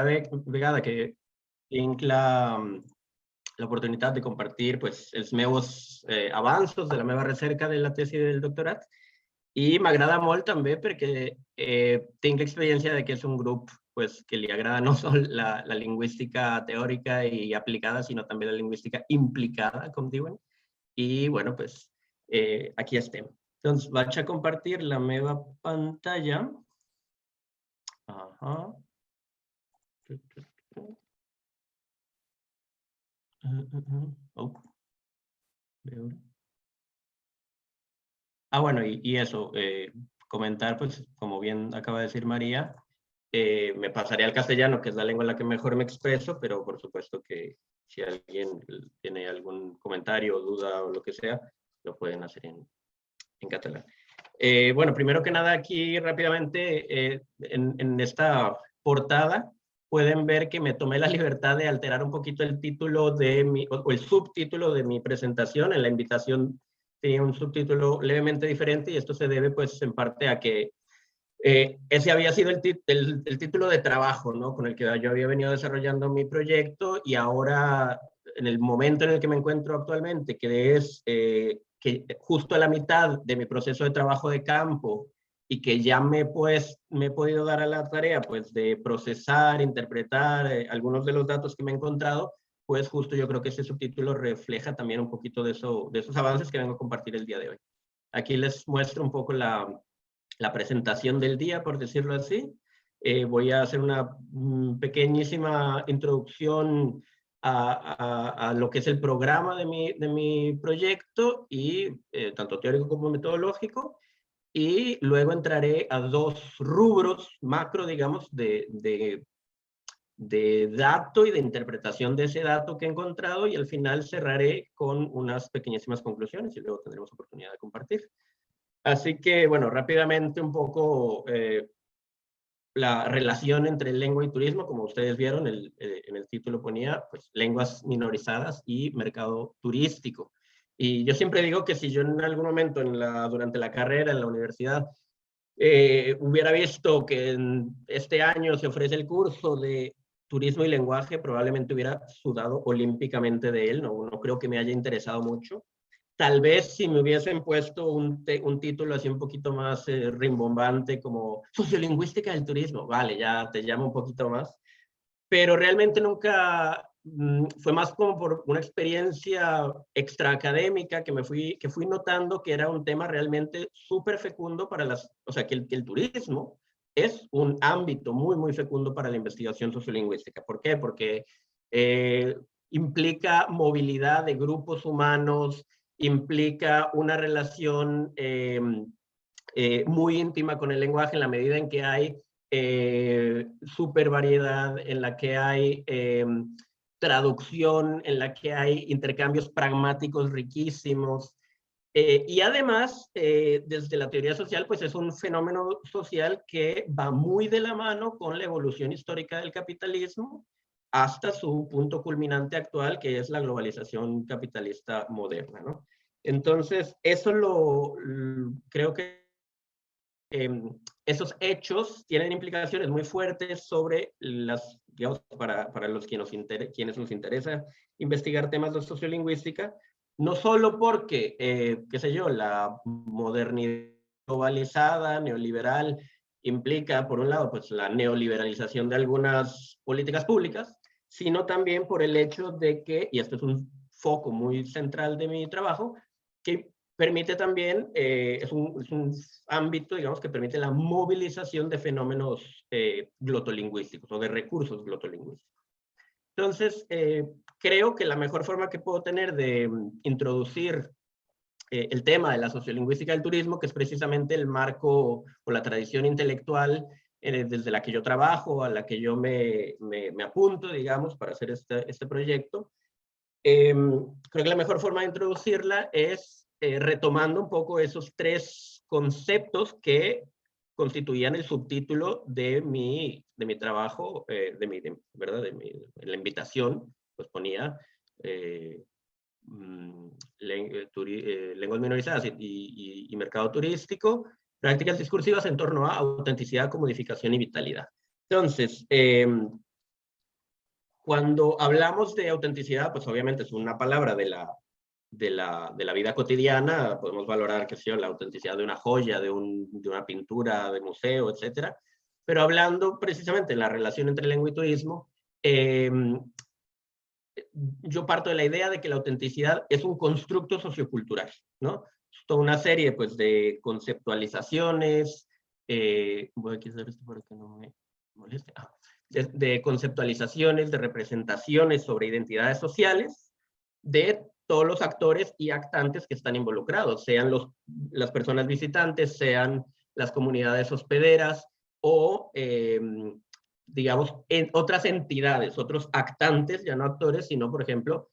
vegada que tinc l'oportunitat de compartir pues, els meus avanços de la meva recerca de la tesi del doctorat i m'agrada molt també perquè tinc l'experiència de que és un grup pues, que li agrada no sol la lingüística teòrica i aplicada, sinó també la lingüística implicada, com diuen. I, bueno, pues, aquí estem. Doncs vaig a compartir la meva pantalla. Oh, veure. Bueno, y eso, comentar, pues, como bien acaba de decir María, me pasaré al castellano, que es la lengua en la que mejor me expreso, pero por supuesto que si alguien tiene algún comentario, duda o lo que sea, lo pueden hacer en catalán. Bueno, primero que nada, aquí rápidamente, en esta portada, pueden ver que me tomé la libertad de alterar un poquito el título de o el subtítulo de mi presentación. En la invitación tenía un subtítulo levemente diferente y esto se debe, pues, en parte a que ese había sido el título de trabajo, ¿no? Con el que yo había venido desarrollando mi proyecto y ahora, en el momento en el que me encuentro actualmente, que es que justo a la mitad de mi proceso de trabajo de campo y que ya me he podido dar a la tarea pues, de procesar, interpretar algunos de los datos que me he encontrado, pues justo yo creo que ese subtítulo refleja también un poquito de esos avances que vengo a compartir el día de hoy. Aquí les muestro un poco la presentación del día, por decirlo así. Voy a hacer una pequeñísima introducción a lo que es el programa de mi proyecto, y tanto teórico como metodológico, y luego entraré a dos rubros macro, digamos, de dato y de interpretación de ese dato que he encontrado, y al final cerraré con unas pequeñísimas conclusiones y luego tendremos oportunidad de compartir. Así que, bueno, rápidamente un poco la relación entre lengua y turismo, como ustedes vieron, en el título ponía, pues, lenguas minorizadas y mercado turístico. Y yo siempre digo que si yo en algún momento durante la carrera, en la universidad, hubiera visto que este año se ofrece el curso de turismo y lenguaje, probablemente hubiera sudado olímpicamente de él, no creo que me haya interesado mucho. Tal vez si me hubiesen puesto un título así un poquito más rimbombante como Sociolingüística del Turismo, vale, ya te llama un poquito más, pero realmente nunca, fue más como por una experiencia extraacadémica que fui notando que era un tema realmente súper fecundo o sea, que el turismo es un ámbito muy, muy fecundo para la investigación sociolingüística. ¿Por qué? Porque implica movilidad de grupos humanos, implica una relación muy íntima con el lenguaje en la medida en que hay súper variedad, en la que hay traducción, en la que hay intercambios pragmáticos riquísimos. Y además, desde la teoría social, pues es un fenómeno social que va muy de la mano con la evolución histórica del capitalismo hasta su punto culminante actual, que es la globalización capitalista moderna, ¿no? Entonces, eso creo que esos hechos tienen implicaciones muy fuertes sobre digamos, para los quienes nos interesa investigar temas de sociolingüística, no solo porque, qué sé yo, la modernidad globalizada, neoliberal, implica, por un lado, pues la neoliberalización de algunas políticas públicas, sino también por el hecho de que, y esto es un foco muy central de mi trabajo, que permite también, es un ámbito, digamos, que permite la movilización de fenómenos glotolingüísticos o de recursos glotolingüísticos. Entonces, creo que la mejor forma que puedo tener de introducir el tema de la sociolingüística del turismo, que es precisamente el marco o la tradición intelectual desde la que yo trabajo, a la que yo me apunto, digamos, para hacer este proyecto, creo que la mejor forma de introducirla es retomando un poco esos tres conceptos que constituían el subtítulo de mi trabajo, ¿verdad? La invitación, pues ponía lenguas minorizadas y mercado turístico, prácticas discursivas en torno a autenticidad, comodificación y vitalidad. Entonces, Cuando hablamos de autenticidad, pues obviamente es una palabra de la vida cotidiana. Podemos valorar, qué sé yo, la autenticidad de una joya, de una pintura de museo, etcétera. Pero hablando precisamente de la relación entre lengua y turismo, yo parto de la idea de que la autenticidad es un constructo sociocultural, ¿no? Es toda una serie, pues, de conceptualizaciones, voy a quitar esto para que no me moleste, de conceptualizaciones, de representaciones sobre identidades sociales de todos los actores y actantes que están involucrados, sean las personas visitantes, sean las comunidades hospederas o digamos, en otras entidades, otros actantes, ya no actores, sino, por ejemplo,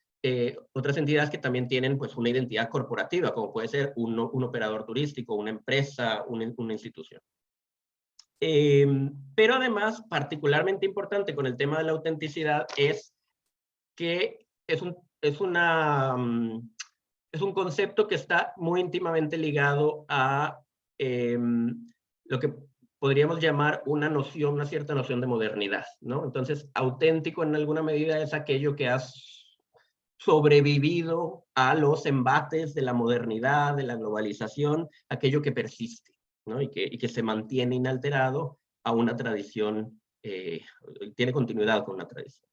otras entidades que también tienen pues, una identidad corporativa, como puede ser un operador turístico, una empresa, una institución. Pero además, particularmente importante con el tema de la autenticidad es que es un concepto que está muy íntimamente ligado a lo que podríamos llamar una cierta noción de modernidad, ¿no? Entonces, auténtico en alguna medida es aquello que has sobrevivido a los embates de la modernidad, de la globalización, aquello que persiste, ¿no? Y que se mantiene inalterado a una tradición, tiene continuidad con una tradición.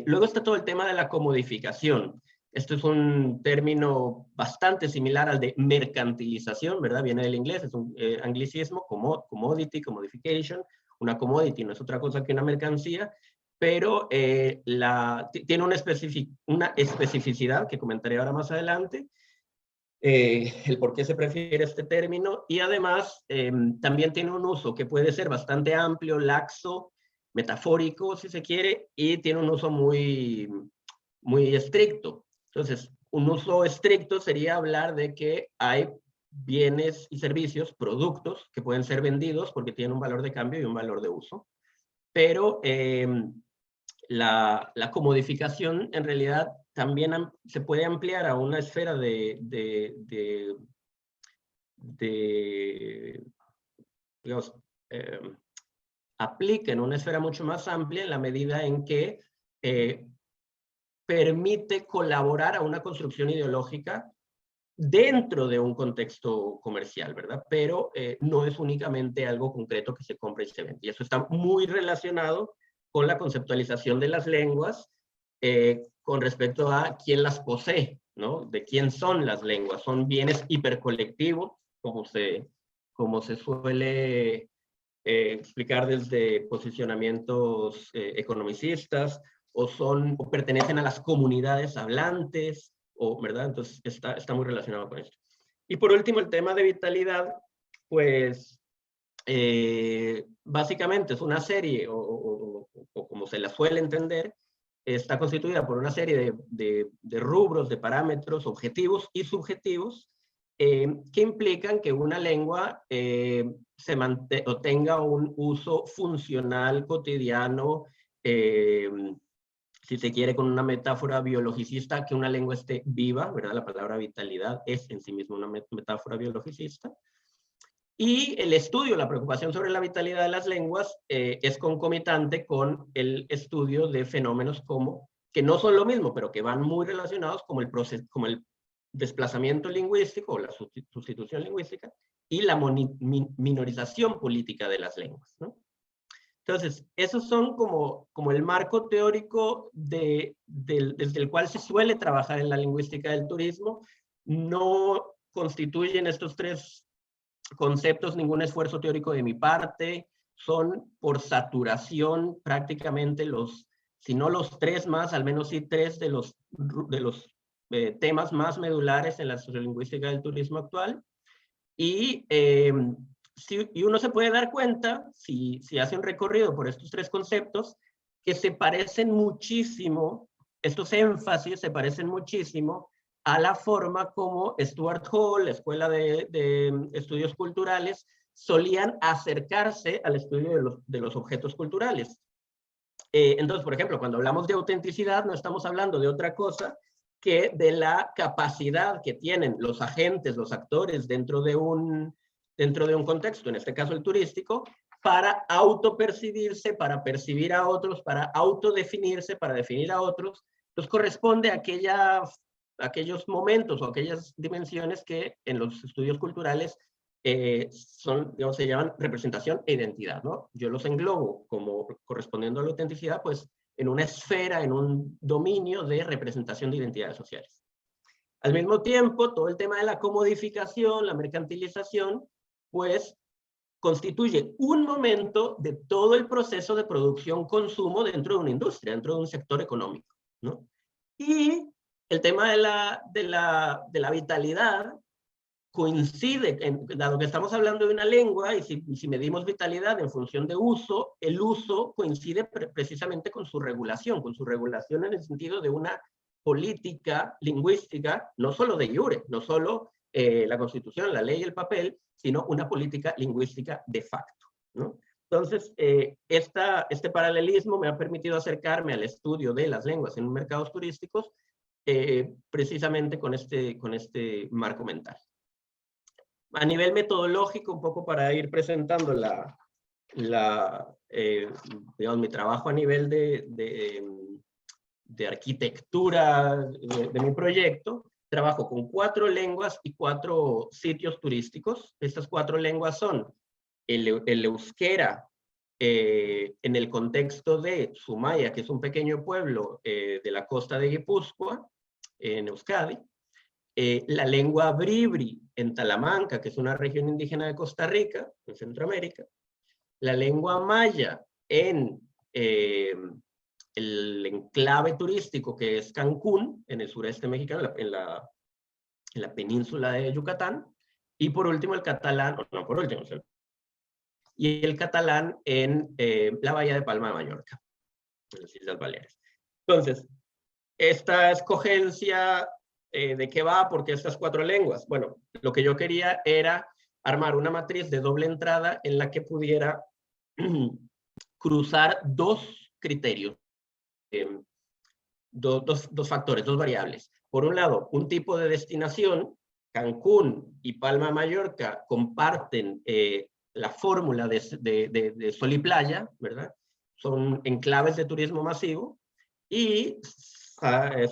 Luego está todo el tema de la comodificación. Esto es un término bastante similar al de mercantilización, ¿verdad? Viene del inglés, es un anglicismo, commodity, commodification. Una commodity no es otra cosa que una mercancía, pero tiene una especificidad que comentaré ahora más adelante, el por qué se prefiere este término, y además también tiene un uso que puede ser bastante amplio, laxo, metafórico, si se quiere, y tiene un uso muy, muy estricto. Entonces, un uso estricto sería hablar de que hay bienes y servicios, productos, que pueden ser vendidos porque tienen un valor de cambio y un valor de uso, pero la comodificación en realidad también se puede ampliar a una esfera digamos, aplica en una esfera mucho más amplia en la medida en que permite colaborar a una construcción ideológica dentro de un contexto comercial, ¿verdad? Pero no es únicamente algo concreto que se compra y se vende. Y eso está muy relacionado con la conceptualización de las lenguas con respecto a quién las posee, ¿no? De quién son las lenguas. Son bienes hipercolectivos, como se suele explicar desde posicionamientos economicistas, o pertenecen a las comunidades hablantes, ¿verdad? Entonces está muy relacionado con esto. Y por último, el tema de vitalidad, pues básicamente es una serie, o como se la suele entender, está constituida por una serie de rubros, de parámetros objetivos y subjetivos que implican que una lengua tenga un uso funcional cotidiano, si se quiere con una metáfora biologicista, que una lengua esté viva, ¿verdad? La palabra vitalidad es en sí misma una metáfora biologicista. Y el estudio, la preocupación sobre la vitalidad de las lenguas es concomitante con el estudio de fenómenos que no son lo mismo, pero que van muy relacionados, como el desplazamiento lingüístico o la sustitución lingüística y la minorización política de las lenguas, ¿no? Entonces, esos son como el marco teórico desde el cual se suele trabajar en la lingüística del turismo. No constituyen estos tres conceptos ningún esfuerzo teórico de mi parte, son por saturación prácticamente si no los tres más, al menos sí tres de los temas más medulares en la sociolingüística del turismo actual. Y uno se puede dar cuenta, si hace un recorrido por estos tres conceptos, que se parecen muchísimo, estos énfasis se parecen muchísimo a la forma como Stuart Hall, la Escuela de Estudios Culturales, solían acercarse al estudio de los objetos culturales. Entonces, por ejemplo, cuando hablamos de autenticidad, no estamos hablando de otra cosa que de la capacidad que tienen los agentes, los actores dentro de un contexto, en este caso el turístico, para autopercibirse, para percibir a otros, para autodefinirse, para definir a otros. Entonces corresponde a aquellos momentos o aquellas dimensiones que en los estudios culturales digamos, se llaman representación e identidad, ¿no? Yo los englobo como correspondiendo a la autenticidad, pues en una esfera, en un dominio de representación de identidades sociales. Al mismo tiempo, todo el tema de la comodificación, la mercantilización, pues constituye un momento de todo el proceso de producción-consumo dentro de una industria, dentro de un sector económico, ¿no? Y el tema de la vitalidad coincide, dado que estamos hablando de una lengua, y si medimos vitalidad en función de uso, el uso coincide precisamente con su regulación en el sentido de una política lingüística, no solo de iure, no solo la Constitución, la ley y el papel, sino una política lingüística de facto, ¿no? Entonces, este paralelismo me ha permitido acercarme al estudio de las lenguas en mercados turísticos, precisamente con este marco mental. A nivel metodológico, un poco para ir presentando digamos, mi trabajo a nivel de arquitectura de mi proyecto, trabajo con 4 lenguas y 4 sitios turísticos. Estas 4 lenguas son el euskera, en el contexto de Zumaya, que es un pequeño pueblo de la costa de Guipúzcoa, en Euskadi, la lengua bribri en Talamanca, que es una región indígena de Costa Rica, en Centroamérica, la lengua maya en el enclave turístico que es Cancún, en el sureste mexicano, en la península de Yucatán, y por último el catalán, no por último, y el catalán en la bahía de Palma de Mallorca, en las Islas Baleares. Entonces, esta escogencia, ¿de qué va? Porque estas 4 lenguas. Bueno, lo que yo quería era armar una matriz de doble entrada en la que pudiera cruzar 2 criterios, dos factores, 2 variables. Por un lado, un tipo de destinación. Cancún y Palma de Mallorca comparten la fórmula de sol y playa, ¿verdad? Son enclaves de turismo masivo, y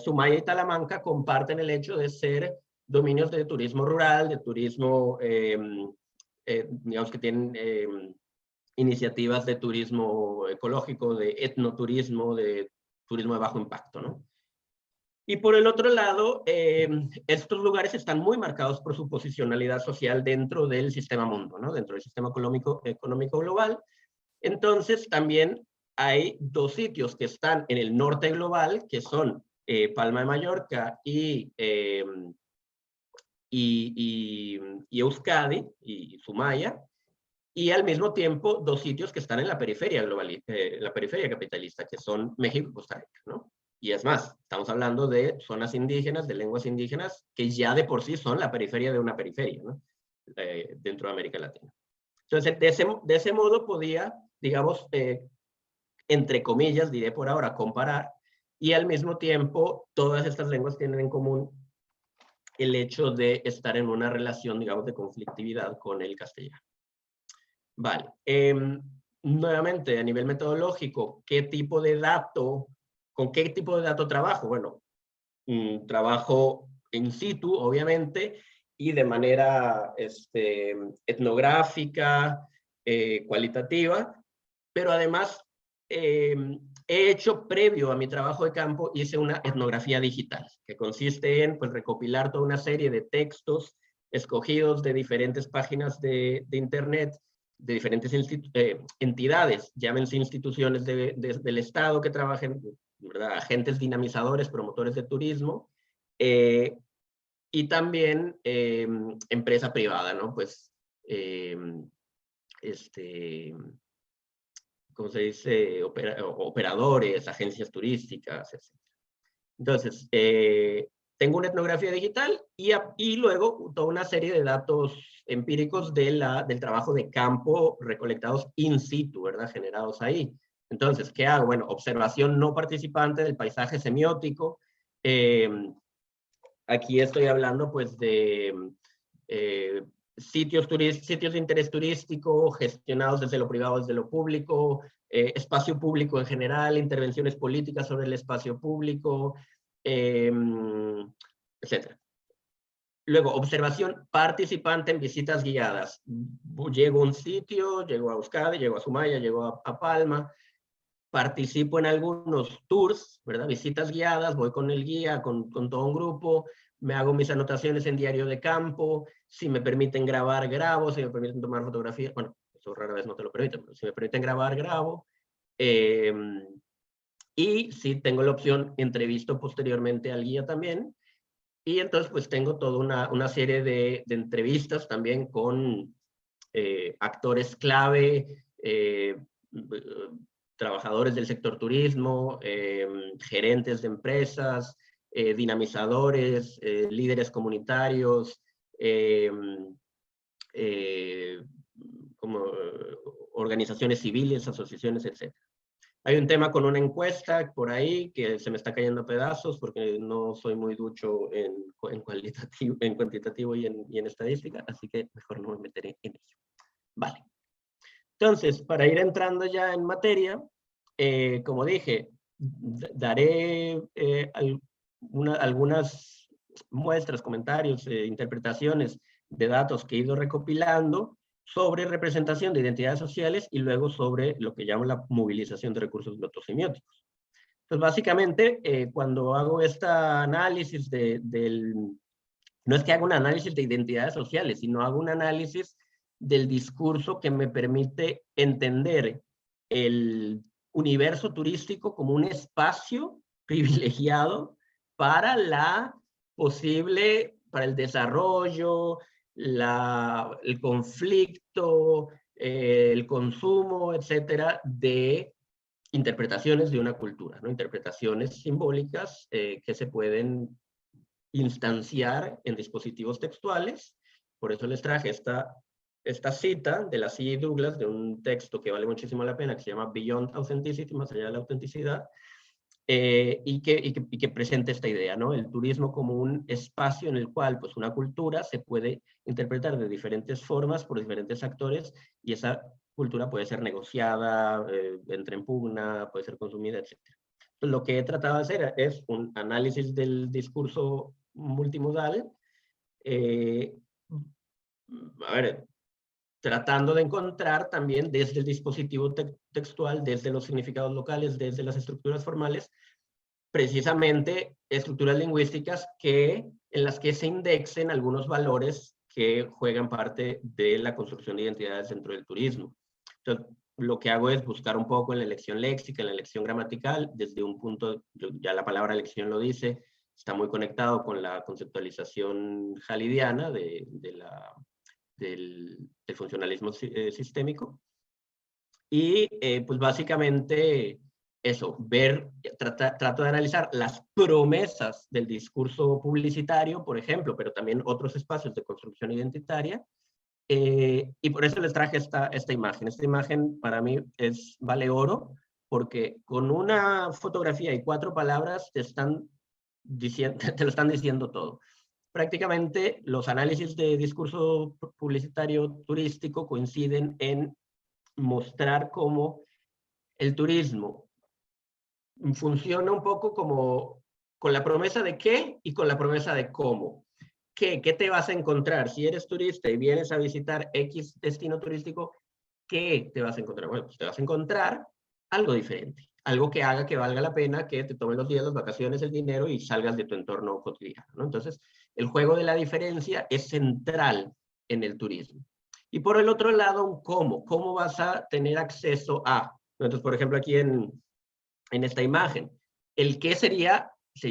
Zumaya y Talamanca comparten el hecho de ser dominios de turismo rural, de turismo, digamos que tienen iniciativas de turismo ecológico, de etnoturismo, de turismo de bajo impacto, ¿no? Y por el otro lado, estos lugares están muy marcados por su posicionalidad social dentro del sistema mundo, ¿no? Dentro del sistema económico global. Entonces, también hay 2 sitios que están en el norte global, que son Palma de Mallorca y Euskadi, y Zumaya, y al mismo tiempo 2 sitios que están en la periferia global, la periferia capitalista, que son México y Costa Rica, ¿no? Y es más, estamos hablando de zonas indígenas, de lenguas indígenas, que ya de por sí son la periferia de una periferia, ¿no? Dentro de América Latina. Entonces, de ese modo podía, digamos, entre comillas, diré por ahora, comparar, y al mismo tiempo todas estas lenguas tienen en común el hecho de estar en una relación, digamos, de conflictividad con el castellano. Vale. Nuevamente, a nivel metodológico, ¿con qué tipo de dato trabajo? Bueno, trabajo in situ, obviamente, y de manera etnográfica, cualitativa, pero además he hecho, previo a mi trabajo de campo, hice una etnografía digital, que consiste en pues, recopilar toda una serie de textos escogidos de diferentes páginas de internet, de diferentes entidades, llámense instituciones del Estado que trabajen, ¿verdad? Agentes dinamizadores, promotores de turismo, y también empresa privada, ¿no? Pues, ¿cómo se dice? Operadores, agencias turísticas, etc. Entonces, tengo una etnografía digital y luego toda una serie de datos empíricos del trabajo de campo recolectados in situ, ¿verdad? Generados ahí. Entonces, ¿qué hago? Bueno, observación no participante del paisaje semiótico. Aquí estoy hablando, pues, de sitios de interés turístico gestionados desde lo privado, desde lo público, espacio público en general, intervenciones políticas sobre el espacio público, etc. Luego, observación participante en visitas guiadas. Llego a un sitio, llego a Euskadi, llego a Sumaya, llego a Palma, participo en algunos tours, ¿verdad? Visitas guiadas, voy con el guía, con todo un grupo, me hago mis anotaciones en diario de campo, si me permiten grabar, grabo, si me permiten tomar fotografías, bueno, eso rara vez no te lo permiten, pero si me permiten grabar, grabo. Y si tengo la opción, entrevisto posteriormente al guía también. Y entonces pues tengo toda una serie de entrevistas también con actores clave, trabajadores del sector turismo, gerentes de empresas, dinamizadores, líderes comunitarios, como organizaciones civiles, asociaciones, etc. Hay un tema con una encuesta por ahí que se me está cayendo a pedazos porque no soy muy ducho en cuantitativo y en estadística, así que mejor no me meteré en ello. Vale. Entonces, para ir entrando ya en materia, como dije, daré algunas muestras, comentarios, interpretaciones de datos que he ido recopilando sobre representación de identidades sociales y luego sobre lo que llamo la movilización de recursos glottosemióticos. Entonces, básicamente, cuando hago este análisis no es que haga un análisis de identidades sociales, sino hago un análisis del discurso que me permite entender el universo turístico como un espacio privilegiado para para el desarrollo, el conflicto, el consumo, etcétera, de interpretaciones de una cultura, ¿no? Interpretaciones simbólicas que se pueden instanciar en dispositivos textuales. Por eso les traje esta cita de la C. Douglas, de un texto que vale muchísimo la pena, que se llama Beyond Authenticity, más allá de la autenticidad, y que presenta esta idea, ¿no? El turismo como un espacio en el cual pues, una cultura se puede interpretar de diferentes formas por diferentes actores, y esa cultura puede ser negociada, entra en pugna, puede ser consumida, etc. Entonces, lo que he tratado de hacer es un análisis del discurso multimodal, a ver, tratando de encontrar también desde el dispositivo textual, desde los significados locales, desde las estructuras formales, precisamente estructuras lingüísticas en las que se indexen algunos valores que juegan parte de la construcción de identidades dentro del turismo. Entonces, lo que hago es buscar un poco en la elección léxica, en la elección gramatical, desde un punto, ya la palabra elección lo dice, está muy conectado con la conceptualización halidiana del funcionalismo sistémico. Y pues básicamente eso, trato de analizar las promesas del discurso publicitario, por ejemplo, pero también otros espacios de construcción identitaria. Y por eso les traje esta imagen. Esta imagen para mí vale oro, porque con una fotografía y 4 palabras te lo están diciendo todo. Prácticamente los análisis de discurso publicitario turístico coinciden en mostrar cómo el turismo funciona un poco como con la promesa de qué y con la promesa de cómo. ¿Qué te vas a encontrar? Si eres turista y vienes a visitar X destino turístico, ¿qué te vas a encontrar? Bueno, pues te vas a encontrar algo diferente, algo que haga que valga la pena que te tomes los días, las vacaciones, el dinero y salgas de tu entorno cotidiano, ¿no? Entonces, el juego de la diferencia es central en el turismo. Y por el otro lado, un cómo vas a tener acceso a. Entonces, por ejemplo, aquí en esta imagen, el qué sería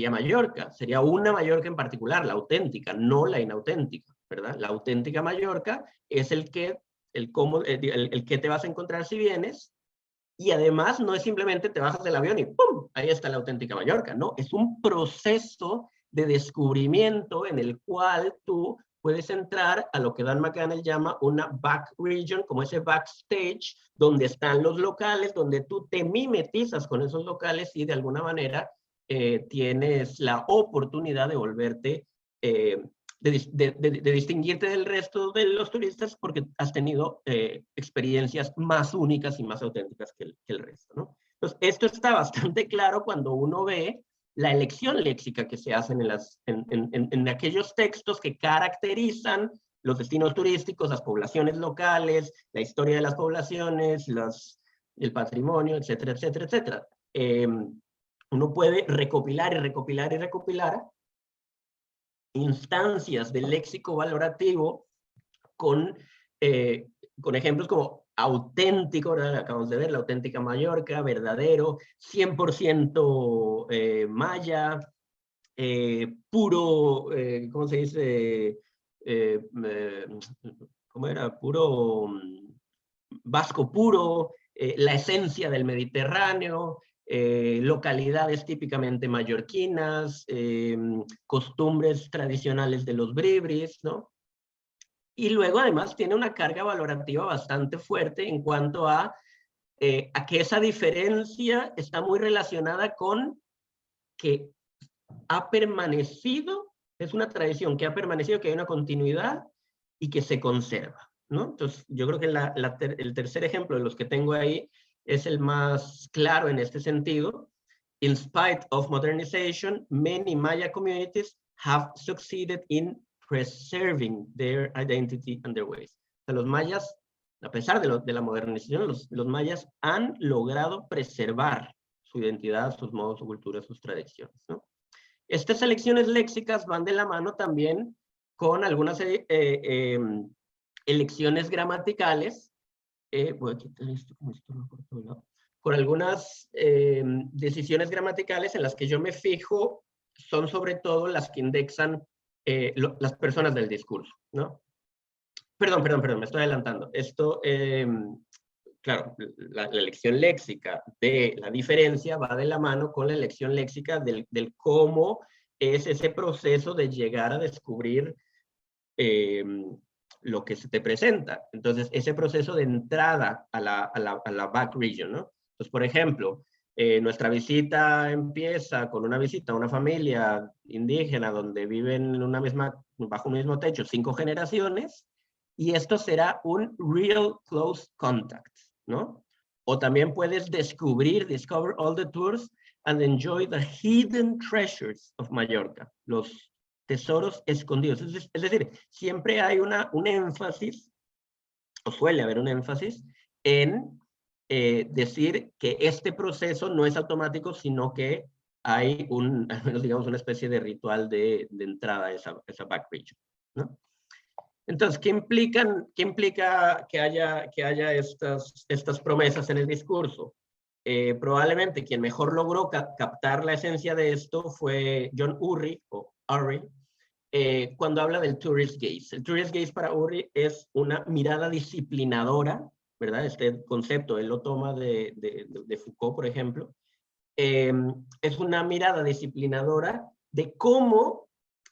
Mallorca, sería una Mallorca en particular, la auténtica, no la inauténtica, ¿verdad? La auténtica Mallorca es el qué te vas a encontrar si vienes, y además no es simplemente te bajas del avión y ¡pum! Ahí está la auténtica Mallorca, no, es un proceso de descubrimiento en el cual tú puedes entrar a lo que Dan McCannell llama una back region, como ese backstage, donde están los locales, donde tú te mimetizas con esos locales y de alguna manera tienes la oportunidad de volverte de distinguirte del resto de los turistas porque has tenido experiencias más únicas y más auténticas que el resto, ¿no? Entonces, esto está bastante claro cuando uno ve la elección léxica que se hacen en aquellos textos que caracterizan los destinos turísticos, las poblaciones locales, la historia de las poblaciones, el patrimonio, etcétera, etcétera, etcétera. Uno puede recopilar y recopilar y recopilar instancias del léxico valorativo con ejemplos como auténtico, ¿verdad? Acabamos de ver, la auténtica Mallorca, verdadero, 100% maya, puro, ¿cómo se dice? ¿Cómo era? Puro vasco puro, la esencia del Mediterráneo, localidades típicamente mallorquinas, costumbres tradicionales de los bribris, ¿no? Y luego además tiene una carga valorativa bastante fuerte en cuanto a que esa diferencia está muy relacionada con que ha permanecido, es una tradición que ha permanecido, que hay una continuidad y que se conserva, ¿no? Entonces, yo creo que el tercer ejemplo de los que tengo ahí es el más claro en este sentido. In spite of modernization, many Maya communities have succeeded in preserving their identity and their ways. O sea, los mayas, a pesar de la modernización, los mayas han logrado preservar su identidad, sus modos, su cultura, sus tradiciones, ¿no? Estas elecciones léxicas van de la mano también con algunas elecciones gramaticales. Voy a quitar esto, como esto no por todo lado. Con algunas decisiones gramaticales en las que yo me fijo, son sobre todo las que indexan las personas del discurso, ¿no? Perdón, me estoy adelantando. Esto, claro, la elección léxica de la diferencia va de la mano con la elección léxica del cómo es ese proceso de llegar a descubrir lo que se te presenta. Entonces, ese proceso de entrada a la back region, ¿no? Entonces, por ejemplo, nuestra visita empieza con una visita a una familia indígena donde viven bajo un mismo techo 5 generaciones, y esto será un real close contact, ¿no? O también puedes discover all the tours and enjoy the hidden treasures of Mallorca, los tesoros escondidos. Es decir, siempre hay un énfasis, o suele haber un énfasis, en decir que este proceso no es automático, sino que hay al menos digamos, una especie de ritual de entrada a esa back region, ¿no? Entonces, ¿qué implica que haya estas promesas en el discurso? Probablemente quien mejor logró captar la esencia de esto fue John Urry, cuando habla del tourist gaze. El tourist gaze para Urry es una mirada disciplinadora, ¿verdad? Este concepto él lo toma de Foucault, por ejemplo. Es una mirada disciplinadora de cómo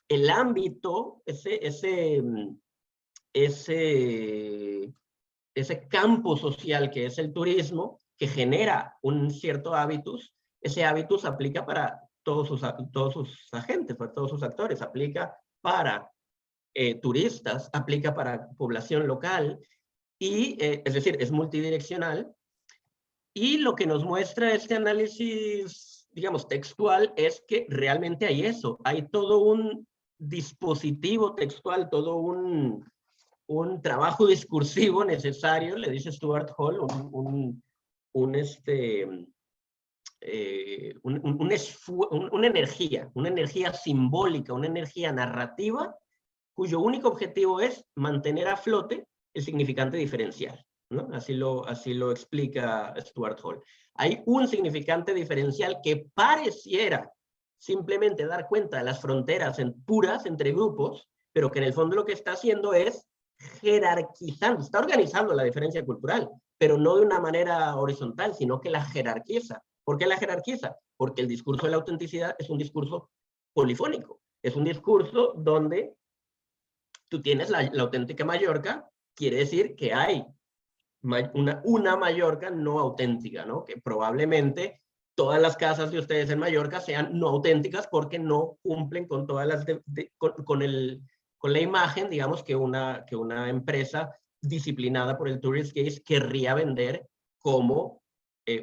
el ámbito, ese campo social que es el turismo, que genera un cierto hábitus, ese hábitus aplica para todos sus agentes, para todos sus actores, aplica para turistas, aplica para población local, y es decir, es multidireccional. Y lo que nos muestra este análisis, digamos, textual, es que realmente hay eso, hay todo un dispositivo textual, todo un trabajo discursivo necesario, le dice Stuart Hall, una energía simbólica, una energía narrativa, cuyo único objetivo es mantener a flote el significante diferencial, ¿no? Así lo explica Stuart Hall. Hay un significante diferencial que pareciera simplemente dar cuenta de las fronteras puras entre grupos, pero que en el fondo lo que está haciendo es jerarquizando, está organizando la diferencia cultural, pero no de una manera horizontal, sino que la jerarquiza. ¿Por qué la jerarquiza? Porque el discurso de la autenticidad es un discurso polifónico, es un discurso donde tú tienes la auténtica Mallorca, quiere decir que hay una Mallorca no auténtica, ¿no? Que probablemente todas las casas de ustedes en Mallorca sean no auténticas porque no cumplen con todas las con la imagen, digamos, que una empresa disciplinada por el Tourist Gaze querría vender como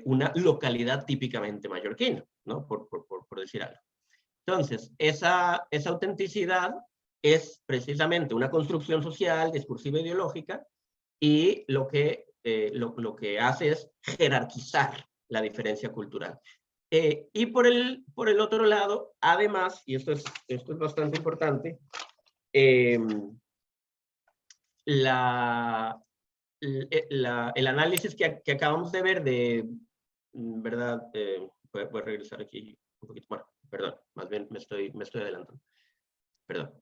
una localidad típicamente mallorquina, ¿no? Por decir algo. Entonces, esa autenticidad es precisamente una construcción social, discursiva, ideológica, y lo que hace es jerarquizar la diferencia cultural. Y por el otro lado, además, y esto es bastante importante, el análisis que acabamos de ver de, ¿verdad? Voy a regresar aquí un poquito más, perdón, más bien me estoy adelantando, perdón.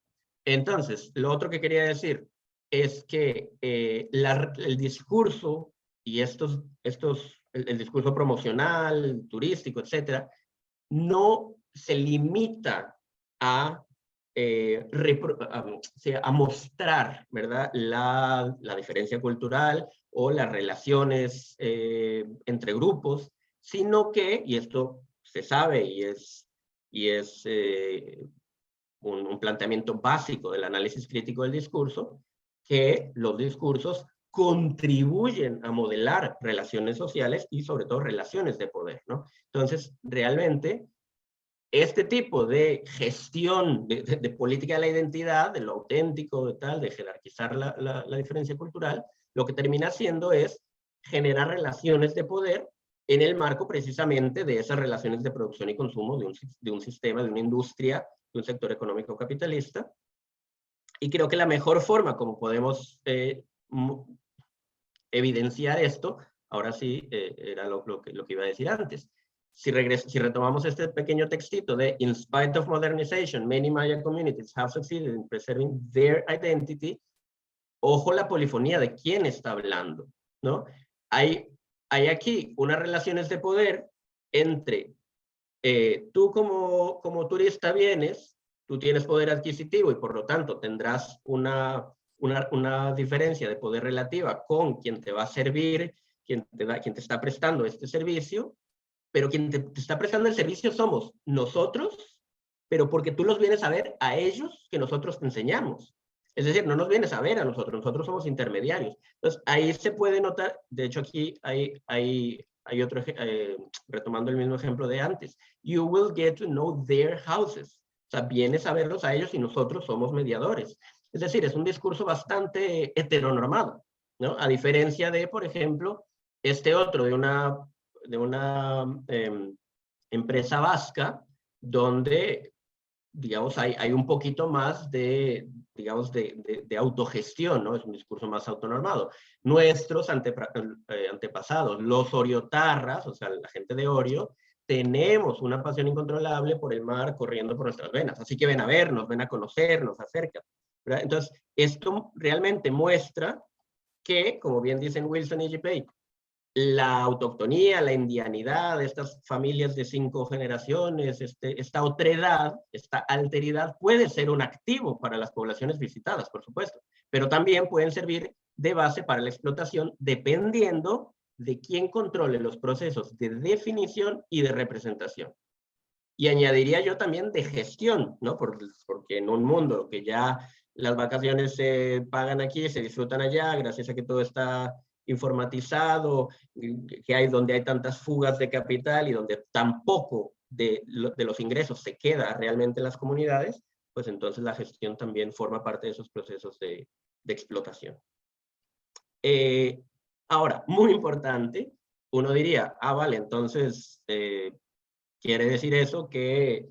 Entonces, lo otro que quería decir es que el discurso y el discurso promocional, turístico, etcétera, no se limita a, a mostrar, ¿verdad?, la diferencia cultural o las relaciones entre grupos, sino que, y esto se sabe y es un planteamiento básico del análisis crítico del discurso, que los discursos contribuyen a modelar relaciones sociales y sobre todo relaciones de poder, ¿no? Entonces, realmente, este tipo de gestión de política de la identidad, de lo auténtico, de jerarquizar la diferencia cultural, lo que termina haciendo es generar relaciones de poder en el marco precisamente de esas relaciones de producción y consumo de un sistema, de una industria, de un sector económico capitalista. Y creo que la mejor forma como podemos evidenciar esto, ahora sí, era lo que iba a decir antes. Si retomamos este pequeño textito de In spite of modernization, many Maya communities have succeeded in preserving their identity, ojo la polifonía de quién está hablando, ¿no? Hay aquí unas relaciones de poder entre tú como turista vienes, tú tienes poder adquisitivo y por lo tanto tendrás una diferencia de poder relativa con quien te va a servir, quien te está prestando este servicio, pero quien te está prestando el servicio somos nosotros, pero porque tú los vienes a ver a ellos que nosotros te enseñamos. Es decir, no nos vienes a ver a nosotros somos intermediarios. Entonces, ahí se puede notar, de hecho aquí hay otro, retomando el mismo ejemplo de antes, you will get to know their houses. O sea, vienes a verlos a ellos y nosotros somos mediadores. Es decir, es un discurso bastante heteronormado, ¿no? A diferencia de, por ejemplo, este otro de una empresa vasca donde, digamos, hay un poquito más digamos, de autogestión, ¿no? Es un discurso más autonormado. Nuestros antepasados, los oriotarras, o sea, la gente de Orio, tenemos una pasión incontrolable por el mar corriendo por nuestras venas. Así que ven a vernos, ven a conocernos, acercan, ¿verdad? Entonces, esto realmente muestra que, como bien dicen Wilson y Gipey, la autoctonía, la indianidad, estas familias de 5 generaciones, esta otredad, esta alteridad puede ser un activo para las poblaciones visitadas, por supuesto, pero también pueden servir de base para la explotación dependiendo de quién controle los procesos de definición y de representación. Y añadiría yo también de gestión, ¿no? Porque en un mundo que ya las vacaciones se pagan aquí, se disfrutan allá, gracias a que todo está informatizado, donde hay tantas fugas de capital y donde tampoco de los ingresos se queda realmente en las comunidades, pues entonces la gestión también forma parte de esos procesos de explotación. Ahora, muy importante, uno diría, vale, entonces quiere decir eso que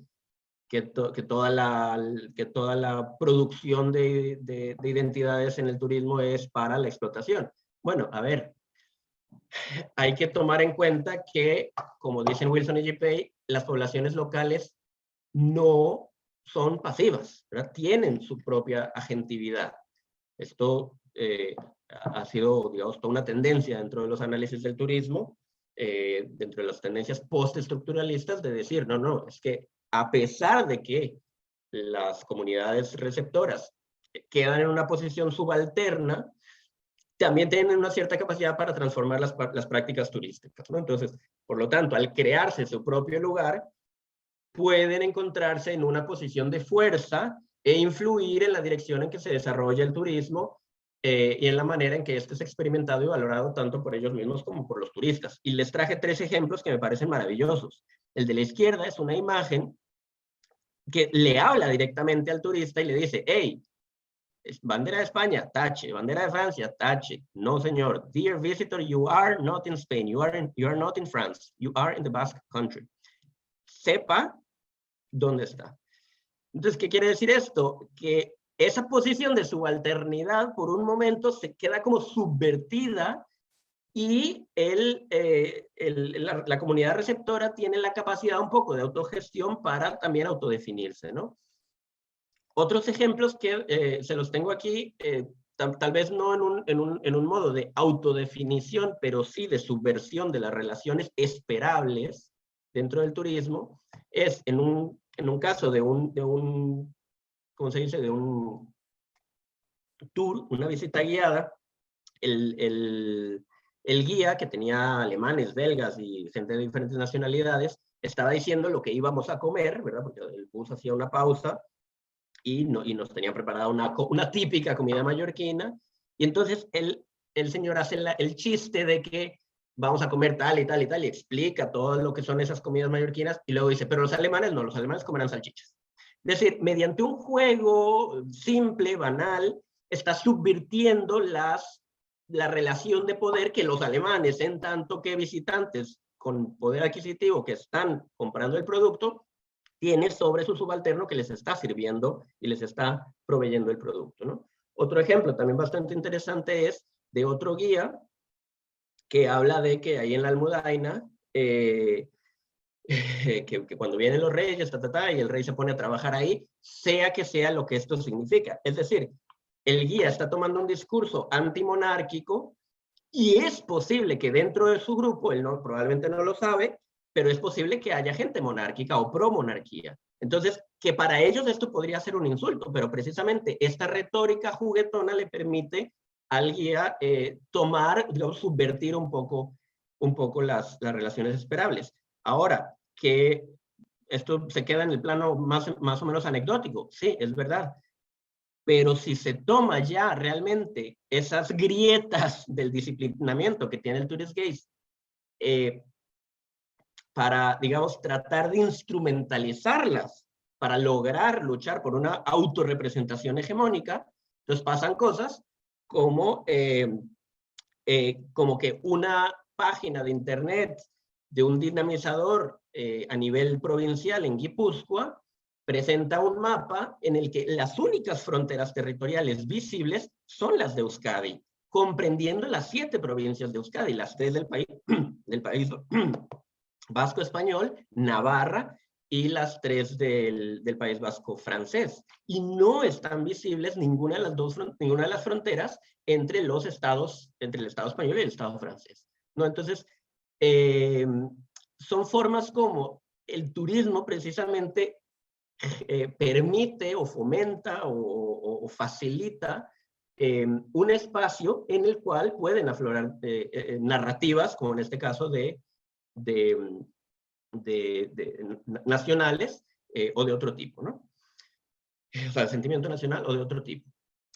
toda la producción de identidades en el turismo es para la explotación. Bueno, a ver, hay que tomar en cuenta que, como dicen Wilson y Gipey, las poblaciones locales no son pasivas, ¿verdad? Tienen su propia agentividad. Esto ha sido, digamos, toda una tendencia dentro de los análisis del turismo, dentro de las tendencias postestructuralistas, de decir, no, es que a pesar de que las comunidades receptoras quedan en una posición subalterna, también tienen una cierta capacidad para transformar las prácticas turísticas, ¿no? Entonces, por lo tanto, al crearse su propio lugar, pueden encontrarse en una posición de fuerza e influir en la dirección en que se desarrolla el turismo y en la manera en que este es experimentado y valorado tanto por ellos mismos como por los turistas. Y les traje 3 ejemplos que me parecen maravillosos. El de la izquierda es una imagen que le habla directamente al turista y le dice, hey, bandera de España, tache, bandera de Francia, tache, no señor, dear visitor, you are not in Spain, you are not in France, you are in the Basque Country. Sepa dónde está. Entonces, ¿qué quiere decir esto? Que esa posición de subalternidad por un momento se queda como subvertida y la comunidad receptora tiene la capacidad un poco de autogestión para también autodefinirse, ¿no? Otros ejemplos que se los tengo aquí, tal vez no en un modo de autodefinición, pero sí de subversión de las relaciones esperables dentro del turismo, es en un caso de un ¿cómo se dice? De un tour, una visita guiada, el guía, que tenía alemanes, belgas y gente de diferentes nacionalidades, estaba diciendo lo que íbamos a comer, ¿verdad? Porque el bus hacía una pausa y nos tenía preparada una típica comida mallorquina, y entonces el señor hace el chiste de que vamos a comer tal y tal y tal, y explica todo lo que son esas comidas mallorquinas, y luego dice, pero los alemanes no, los alemanes comerán salchichas. Es decir, mediante un juego simple, banal, está subvirtiendo la relación de poder que los alemanes, en tanto que visitantes con poder adquisitivo que están comprando el producto, tiene sobre su subalterno que les está sirviendo y les está proveyendo el producto, ¿no? Otro ejemplo también bastante interesante es de otro guía que habla de que ahí en la Almudaina, que cuando vienen los reyes, y el rey se pone a trabajar ahí, sea que sea lo que esto significa. Es decir, el guía está tomando un discurso antimonárquico y es posible que dentro de su grupo, él no, probablemente no lo sabe, pero es posible que haya gente monárquica o pro monarquía. Entonces, que para ellos esto podría ser un insulto, pero precisamente esta retórica juguetona le permite al guía tomar, digamos, subvertir un poco las relaciones esperables. Ahora, que esto se queda en el plano más o menos anecdótico, sí, es verdad, pero si se toma ya realmente esas grietas del disciplinamiento que tiene el Tourist Gaze para, digamos, tratar de instrumentalizarlas para lograr luchar por una autorrepresentación hegemónica, entonces pasan cosas como, como que una página de internet de un dinamizador a nivel provincial en Guipúzcoa presenta un mapa en el que las únicas fronteras territoriales visibles son las de Euskadi, comprendiendo las 7 provincias de Euskadi, las 3 del país vasco español, Navarra y las 3 del País Vasco francés. Y no están visibles ninguna de las fronteras entre los estados, entre el Estado español y el Estado francés, ¿no? Entonces, son formas como el turismo precisamente permite o fomenta o facilita un espacio en el cual pueden aflorar narrativas, como en este caso de nacionales o de otro tipo, ¿no? O sea, de sentimiento nacional o de otro tipo.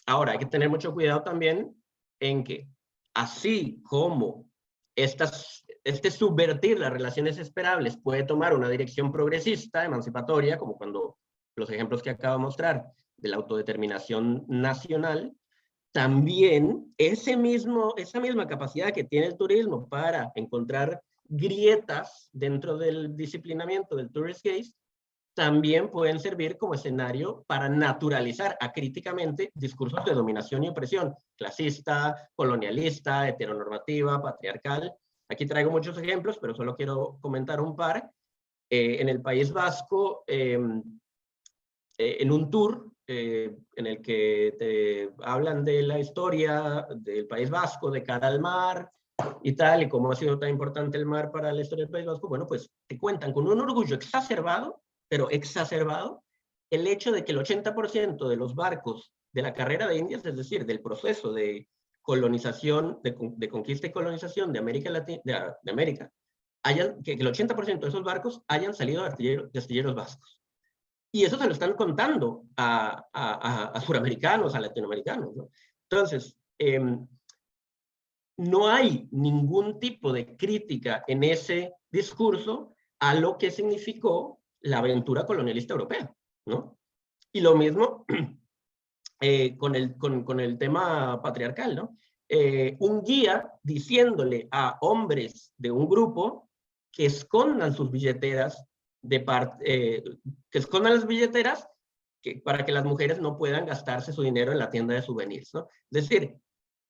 Ahora, hay que tener mucho cuidado también en que, así como este subvertir las relaciones esperables puede tomar una dirección progresista, emancipatoria, como cuando los ejemplos que acabo de mostrar de la autodeterminación nacional, también esa misma capacidad que tiene el turismo para encontrar grietas dentro del disciplinamiento del Tourist Gaze, también pueden servir como escenario para naturalizar acríticamente discursos de dominación y opresión, clasista, colonialista, heteronormativa, patriarcal. Aquí traigo muchos ejemplos, pero solo quiero comentar un par. En el País Vasco, en un tour en el que te hablan de la historia del País Vasco, de cara al mar y tal, y cómo ha sido tan importante el mar para la historia del País Vasco, bueno, pues te cuentan con un orgullo exacerbado, pero exacerbado, el hecho de que el 80% de los barcos de la carrera de Indias, es decir, del proceso de colonización, de conquista y colonización de América Latina, de América, que el 80% de esos barcos hayan salido de astilleros vascos. Y eso se lo están contando a suramericanos, a latinoamericanos, ¿no? Entonces, no hay ningún tipo de crítica en ese discurso a lo que significó la aventura colonialista europea, ¿no? Y lo mismo con el tema patriarcal, ¿no? Un guía diciéndole a hombres de un grupo que escondan sus billeteras que escondan las billeteras para que las mujeres no puedan gastarse su dinero en la tienda de souvenirs, ¿no? Es decir,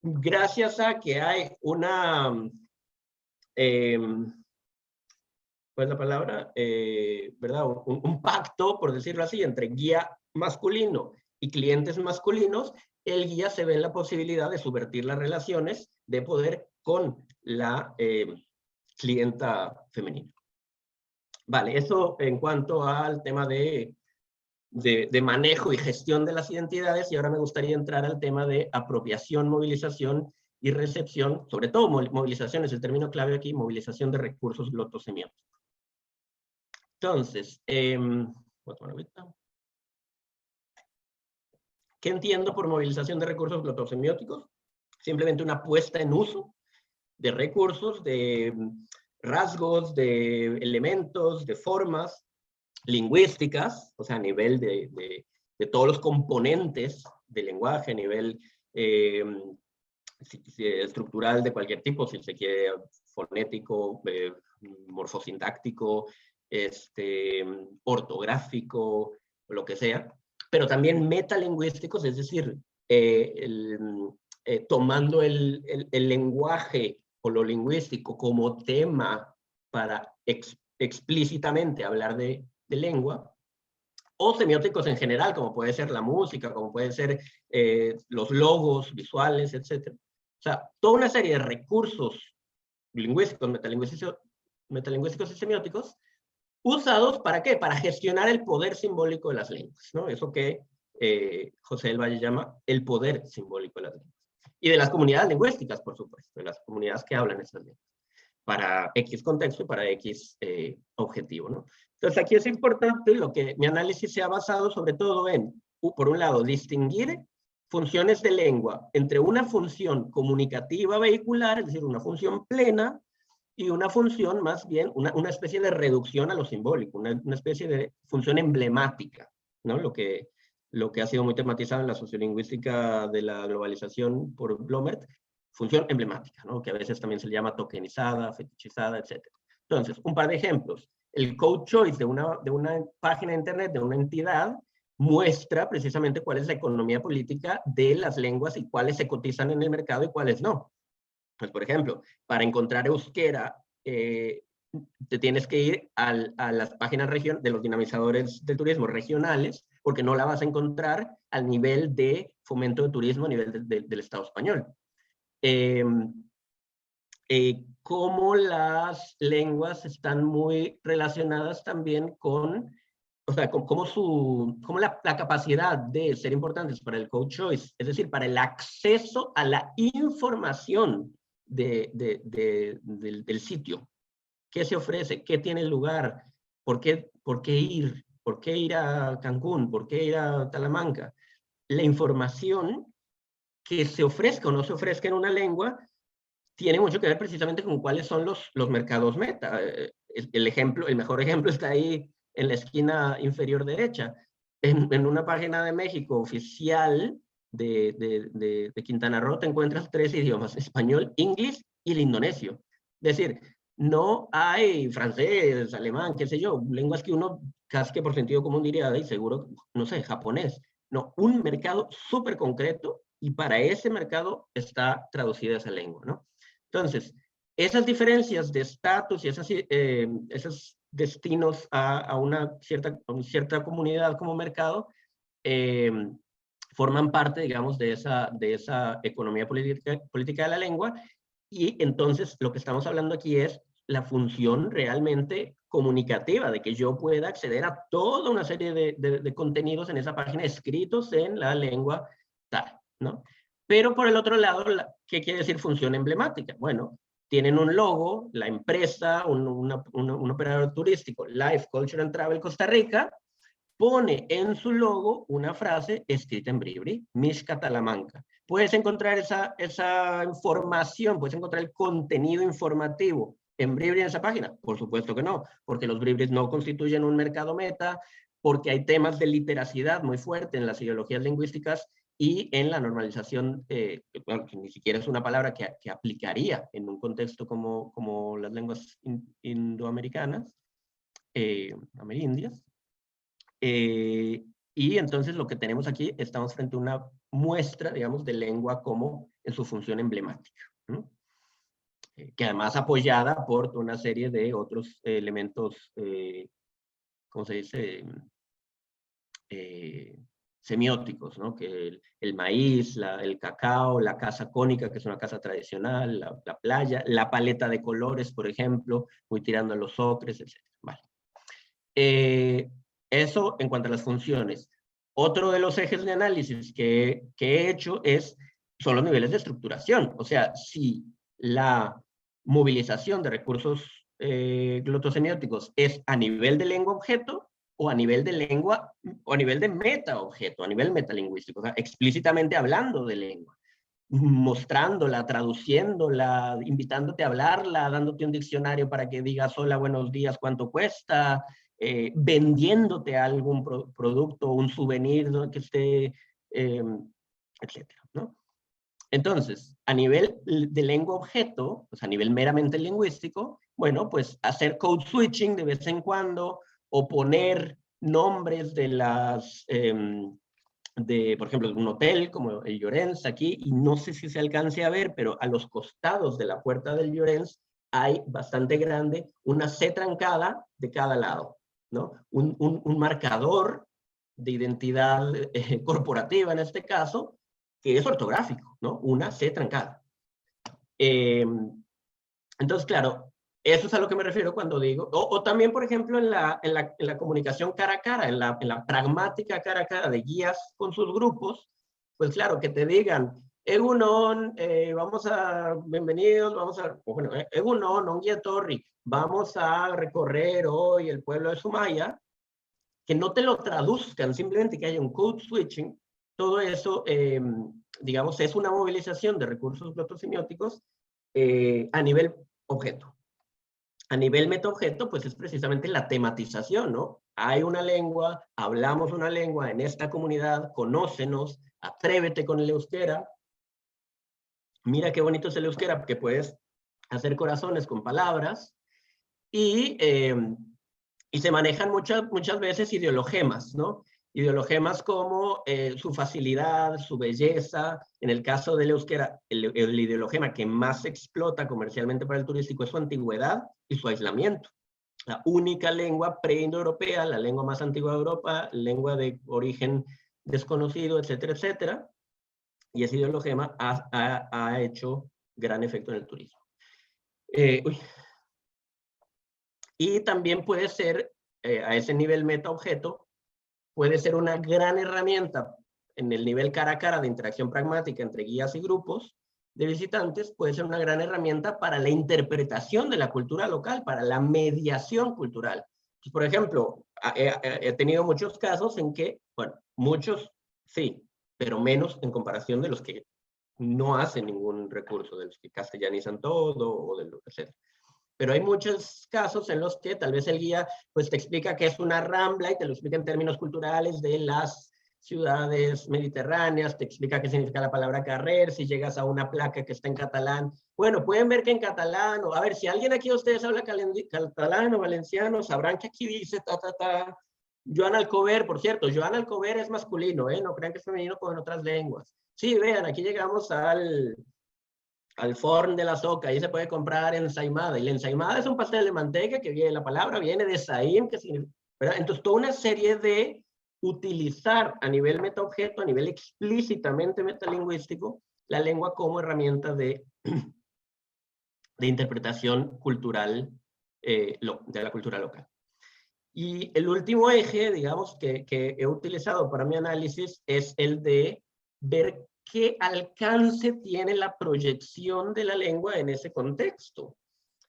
gracias a que hay una, ¿cuál es la palabra? ¿Verdad? Un pacto, por decirlo así, entre guía masculino y clientes masculinos, el guía se ve en la posibilidad de subvertir las relaciones de poder con la clienta femenina. Vale, eso en cuanto al tema de manejo y gestión de las identidades, y ahora me gustaría entrar al tema de apropiación, movilización y recepción, sobre todo movilización es el término clave aquí, movilización de recursos glottosemióticos. Entonces, ¿qué entiendo por movilización de recursos glottosemióticos? Simplemente una puesta en uso de recursos, de rasgos, de elementos, de formas lingüísticas, o sea, a nivel de todos los componentes del lenguaje, a nivel estructural de cualquier tipo, si se quiere, fonético, morfosintáctico, ortográfico, lo que sea, pero también metalingüísticos, es decir, tomando el lenguaje o lo lingüístico como tema para explícitamente hablar de lengua, o semióticos en general, como puede ser la música, como puede ser los logos visuales, etc. O sea, toda una serie de recursos lingüísticos, metalingüísticos y semióticos, usados ¿para qué? Para gestionar el poder simbólico de las lenguas, ¿no? Eso que José del Valle llama el poder simbólico de las lenguas. Y de las comunidades lingüísticas, por supuesto, de las comunidades que hablan esas lenguas, para X contexto y para X objetivo, ¿no? Entonces aquí es importante lo que mi análisis se ha basado sobre todo en, por un lado, distinguir funciones de lengua entre una función comunicativa vehicular, es decir, una función plena, y una función más bien, una especie de reducción a lo simbólico, una especie de función emblemática, ¿no? Lo que ha sido muy tematizado en la sociolingüística de la globalización por Blomert, función emblemática, ¿no? Que a veces también se le llama tokenizada, fetichizada, etc. Entonces, un par de ejemplos. El code choice de una página de internet, de una entidad, muestra precisamente cuál es la economía política de las lenguas y cuáles se cotizan en el mercado y cuáles no. Pues, por ejemplo, para encontrar euskera, te tienes que ir a las páginas de los dinamizadores de turismo regionales, porque no la vas a encontrar al nivel de fomento de turismo a nivel del Estado español. Cómo las lenguas están muy relacionadas también con, o sea, cómo la capacidad de ser importantes para el code choice, es decir, para el acceso a la información del sitio. ¿Qué se ofrece? ¿Qué tiene lugar? ¿Por qué ir? ¿Por qué ir a Cancún? ¿Por qué ir a Talamanca? La información que se ofrezca o no se ofrezca en una lengua tiene mucho que ver precisamente con cuáles son los mercados meta. El mejor ejemplo está ahí en la esquina inferior derecha. En una página de México oficial de Quintana Roo te encuentras 3 idiomas, español, inglés y el indonesio. Es decir, no hay francés, alemán, qué sé yo, lenguas que uno casi que por sentido común diría, y seguro, no sé, japonés. No, un mercado súper concreto y para ese mercado está traducida esa lengua, ¿no? Entonces, esas diferencias de estatus y esos destinos a una cierta comunidad como mercado forman parte, digamos, de esa economía política de la lengua, y entonces lo que estamos hablando aquí es la función realmente comunicativa, de que yo pueda acceder a toda una serie de contenidos en esa página escritos en la lengua tal, ¿no? Pero por el otro lado, ¿qué quiere decir función emblemática? Bueno, tienen un logo, la empresa, un operador turístico, Life Culture and Travel Costa Rica, pone en su logo una frase escrita en bribri, Mishka Talamanca. ¿Puedes encontrar esa información, puedes encontrar el contenido informativo en bribri en esa página? Por supuesto que no, porque los bribris no constituyen un mercado meta, porque hay temas de literacidad muy fuerte en las ideologías lingüísticas y en la normalización, bueno, que ni siquiera es una palabra que aplicaría en un contexto como las lenguas indoamericanas, amerindias. Y entonces lo que tenemos aquí, estamos frente a una muestra, digamos, de lengua como en su función emblemática, ¿no? Que además apoyada por una serie de otros elementos, ¿cómo se dice? Semióticos, ¿no? Que el maíz, el cacao, la casa cónica, que es una casa tradicional, la playa, la paleta de colores, por ejemplo, muy tirando a los ocres, etc. Vale. Eso en cuanto a las funciones. Otro de los ejes de análisis que he hecho son los niveles de estructuración. O sea, si la movilización de recursos glotosemióticos es a nivel de lengua-objeto o a nivel de lengua o a nivel de meta-objeto, a nivel metalingüístico, o sea, explícitamente hablando de lengua, mostrándola, traduciéndola, invitándote a hablarla, dándote un diccionario para que digas hola, buenos días, ¿cuánto cuesta? Vendiéndote algún producto, un souvenir que esté, etcétera, ¿no? Entonces, a nivel de lengua-objeto, pues a nivel meramente lingüístico, bueno, pues hacer code switching de vez en cuando, o poner nombres de por ejemplo, de un hotel como el Llorens aquí, y no sé si se alcance a ver, pero a los costados de la puerta del Llorens hay bastante grande una C trancada de cada lado, ¿no? Un marcador de identidad corporativa en este caso, que es ortográfico, ¿no? Una C trancada. Entonces, claro, eso es a lo que me refiero cuando digo, o también, por ejemplo, en la comunicación cara a cara, en la pragmática cara a cara de guías con sus grupos, pues claro, que te digan, Egunon, bienvenidos, bueno, Egunon, Onguia Torri, vamos a recorrer hoy el pueblo de Sumaya, que no te lo traduzcan, simplemente que haya un code switching, todo eso, digamos, es una movilización de recursos glottosemióticos a nivel objeto. A nivel metaobjeto, pues es precisamente la tematización, ¿no? Hay una lengua, hablamos una lengua en esta comunidad, conócenos, atrévete con el euskera. Mira qué bonito es el euskera, porque puedes hacer corazones con palabras y se manejan muchas veces ideologemas, ¿no? Ideologemas como su facilidad, su belleza. En el caso del euskera, el ideologema que más se explota comercialmente para el turístico es su antigüedad y su aislamiento. La única lengua pre-indoeuropea, la lengua más antigua de Europa, lengua de origen desconocido, etcétera, etcétera. Y ese ideologema ha hecho gran efecto en el turismo. Y también puede ser, a ese nivel meta-objeto, puede ser una gran herramienta en el nivel cara a cara de interacción pragmática entre guías y grupos de visitantes, puede ser una gran herramienta para la interpretación de la cultura local, para la mediación cultural. Por ejemplo, he tenido muchos casos en que, bueno, muchos sí, pero menos en comparación de los que no hacen ningún recurso, de los que castellanizan todo o de lo que sea. Pero hay muchos casos en los que tal vez el guía pues te explica qué es una rambla y te lo explica en términos culturales de las ciudades mediterráneas, te explica qué significa la palabra carrer, si llegas a una placa que está en catalán. Bueno, pueden ver que en catalán, o a ver, si alguien aquí de ustedes habla catalán o valenciano, sabrán que aquí dice Joan Alcover, por cierto, Joan Alcover es masculino, no crean que es femenino como en otras lenguas. Sí, vean, aquí llegamos al forn de la soca, ahí se puede comprar ensaimada, y la ensaimada es un pastel de manteca que viene, la palabra viene de saim, que significa, ¿verdad? Entonces, toda una serie de utilizar a nivel metaobjeto, a nivel explícitamente metalingüístico, la lengua como herramienta de interpretación cultural de la cultura local. Y el último eje, digamos, que he utilizado para mi análisis es el de ver qué alcance tiene la proyección de la lengua en ese contexto.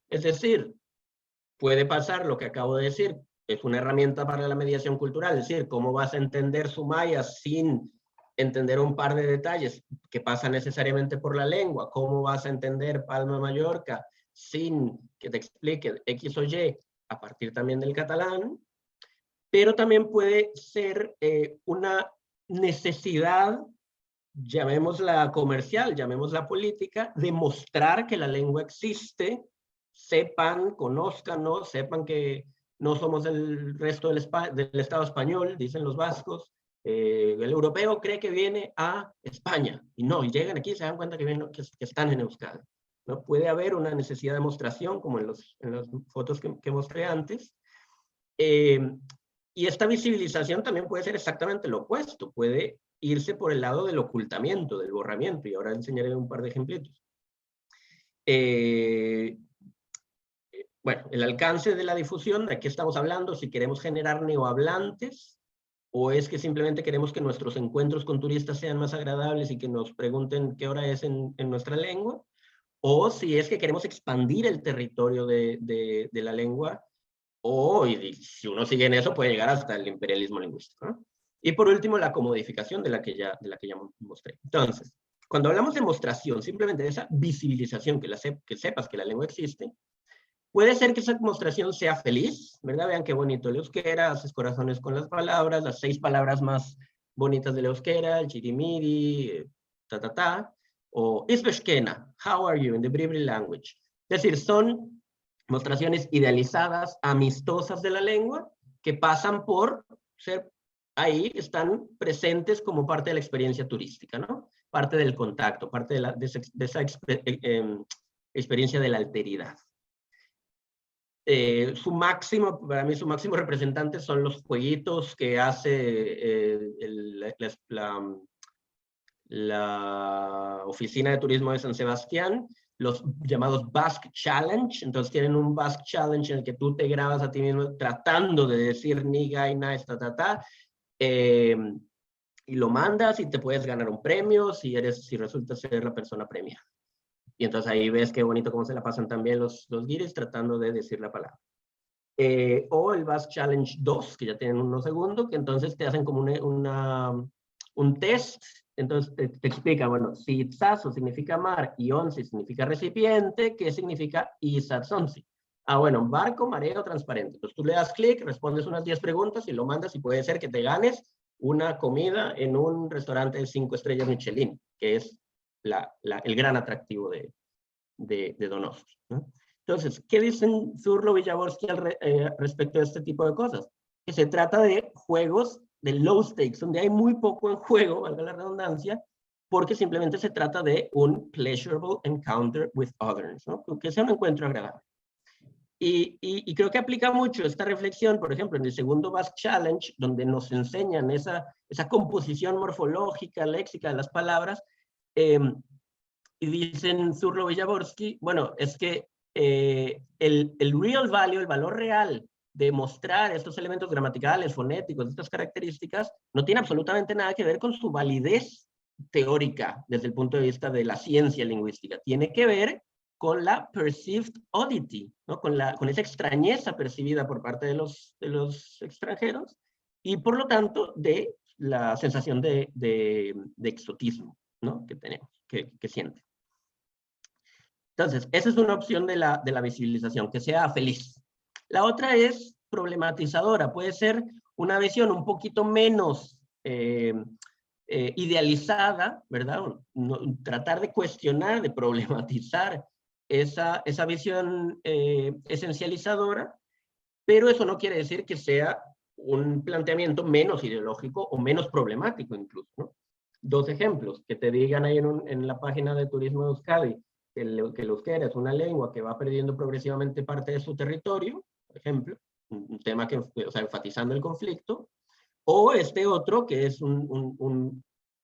Es decir, puede pasar lo que acabo de decir es una herramienta para la mediación cultural, es decir, ¿cómo vas a entender Sumaya sin entender un par de detalles que pasan necesariamente por la lengua? ¿Cómo vas a entender Palma de Mallorca sin que te explique X o Y a partir también del catalán? Pero también puede ser una necesidad, llamémosla comercial, llamémosla política, de mostrar que la lengua existe, sepan, conozcan, ¿no? Sepan que no somos el resto del Estado español, dicen los vascos. El europeo cree que viene a España, y no, y llegan aquí y se dan cuenta que están en Euskadi, ¿no? Puede haber una necesidad de demostración, como en las fotos que mostré antes. Y esta visibilización también puede ser exactamente lo opuesto, puede irse por el lado del ocultamiento, del borramiento, y ahora enseñaré un par de ejemplitos. Bueno, el alcance de la difusión, ¿de qué estamos hablando? Si queremos generar neohablantes, o es que simplemente queremos que nuestros encuentros con turistas sean más agradables y que nos pregunten qué hora es en nuestra lengua, o si es que queremos expandir el territorio de la lengua, o y si uno sigue en eso puede llegar hasta el imperialismo lingüístico, ¿no? Y por último, la comodificación de la que ya mostré. Entonces, cuando hablamos de mostración, simplemente de esa visibilización, que sepas que la lengua existe, puede ser que esa demostración sea feliz, ¿verdad? Vean qué bonito el euskera, haces corazones con las palabras, las 6 palabras más bonitas del euskera, el chirimiri, o Isbeshkena, how are you in the Bribri language. Es decir, son demostraciones idealizadas, amistosas de la lengua, que pasan por ser, ahí están presentes como parte de la experiencia turística, ¿no? Parte del contacto, parte de esa experiencia de la alteridad. Para mí su máximo representante son los jueguitos que hace la Oficina de Turismo de San Sebastián, los llamados Basque Challenge. Entonces tienen un Basque Challenge en el que tú te grabas a ti mismo tratando de decir ni, gai, na, y lo mandas y te puedes ganar un premio si resultas ser la persona premiada. Y entonces ahí ves qué bonito cómo se la pasan también los guiris tratando de decir la palabra. O el Basque Challenge 2, que ya tienen unos segundos, que entonces te hacen como un test. Entonces te explica, bueno, si Itzazo significa mar y once significa recipiente, ¿qué significa Izatzonsi? Ah, bueno, barco, mareo, transparente. Entonces tú le das clic, respondes unas 10 preguntas y lo mandas, y puede ser que te ganes una comida en un restaurante de 5 estrellas Michelin, que es el gran atractivo de Donostia, ¿no? Entonces, ¿qué dicen Zurlo Villaborski respecto a este tipo de cosas? Que se trata de juegos de low stakes, donde hay muy poco en juego, valga la redundancia, porque simplemente se trata de un pleasurable encounter with others, ¿no? Que sea un encuentro agradable. Y creo que aplica mucho esta reflexión, por ejemplo, en el segundo Basque Challenge, donde nos enseñan esa composición morfológica, léxica de las palabras, y dicen Zurlo Villaborski, bueno, es que el real value, el valor real de mostrar estos elementos gramaticales, fonéticos, estas características, no tiene absolutamente nada que ver con su validez teórica desde el punto de vista de la ciencia lingüística. Tiene que ver con la perceived oddity, ¿no? Con esa extrañeza percibida por parte de los extranjeros, y por lo tanto de la sensación de exotismo, ¿no? Que tenemos, que siente. Entonces, esa es una opción de la visibilización, que sea feliz. La otra es problematizadora, puede ser una visión un poquito menos idealizada, ¿verdad? Tratar de cuestionar, de problematizar esa visión esencializadora, pero eso no quiere decir que sea un planteamiento menos ideológico o menos problemático incluso, ¿no? 2 ejemplos que te digan ahí en la página de Turismo de Euskadi, que el euskera es una lengua que va perdiendo progresivamente parte de su territorio, por ejemplo, un tema que, o sea, enfatizando el conflicto, o este otro que es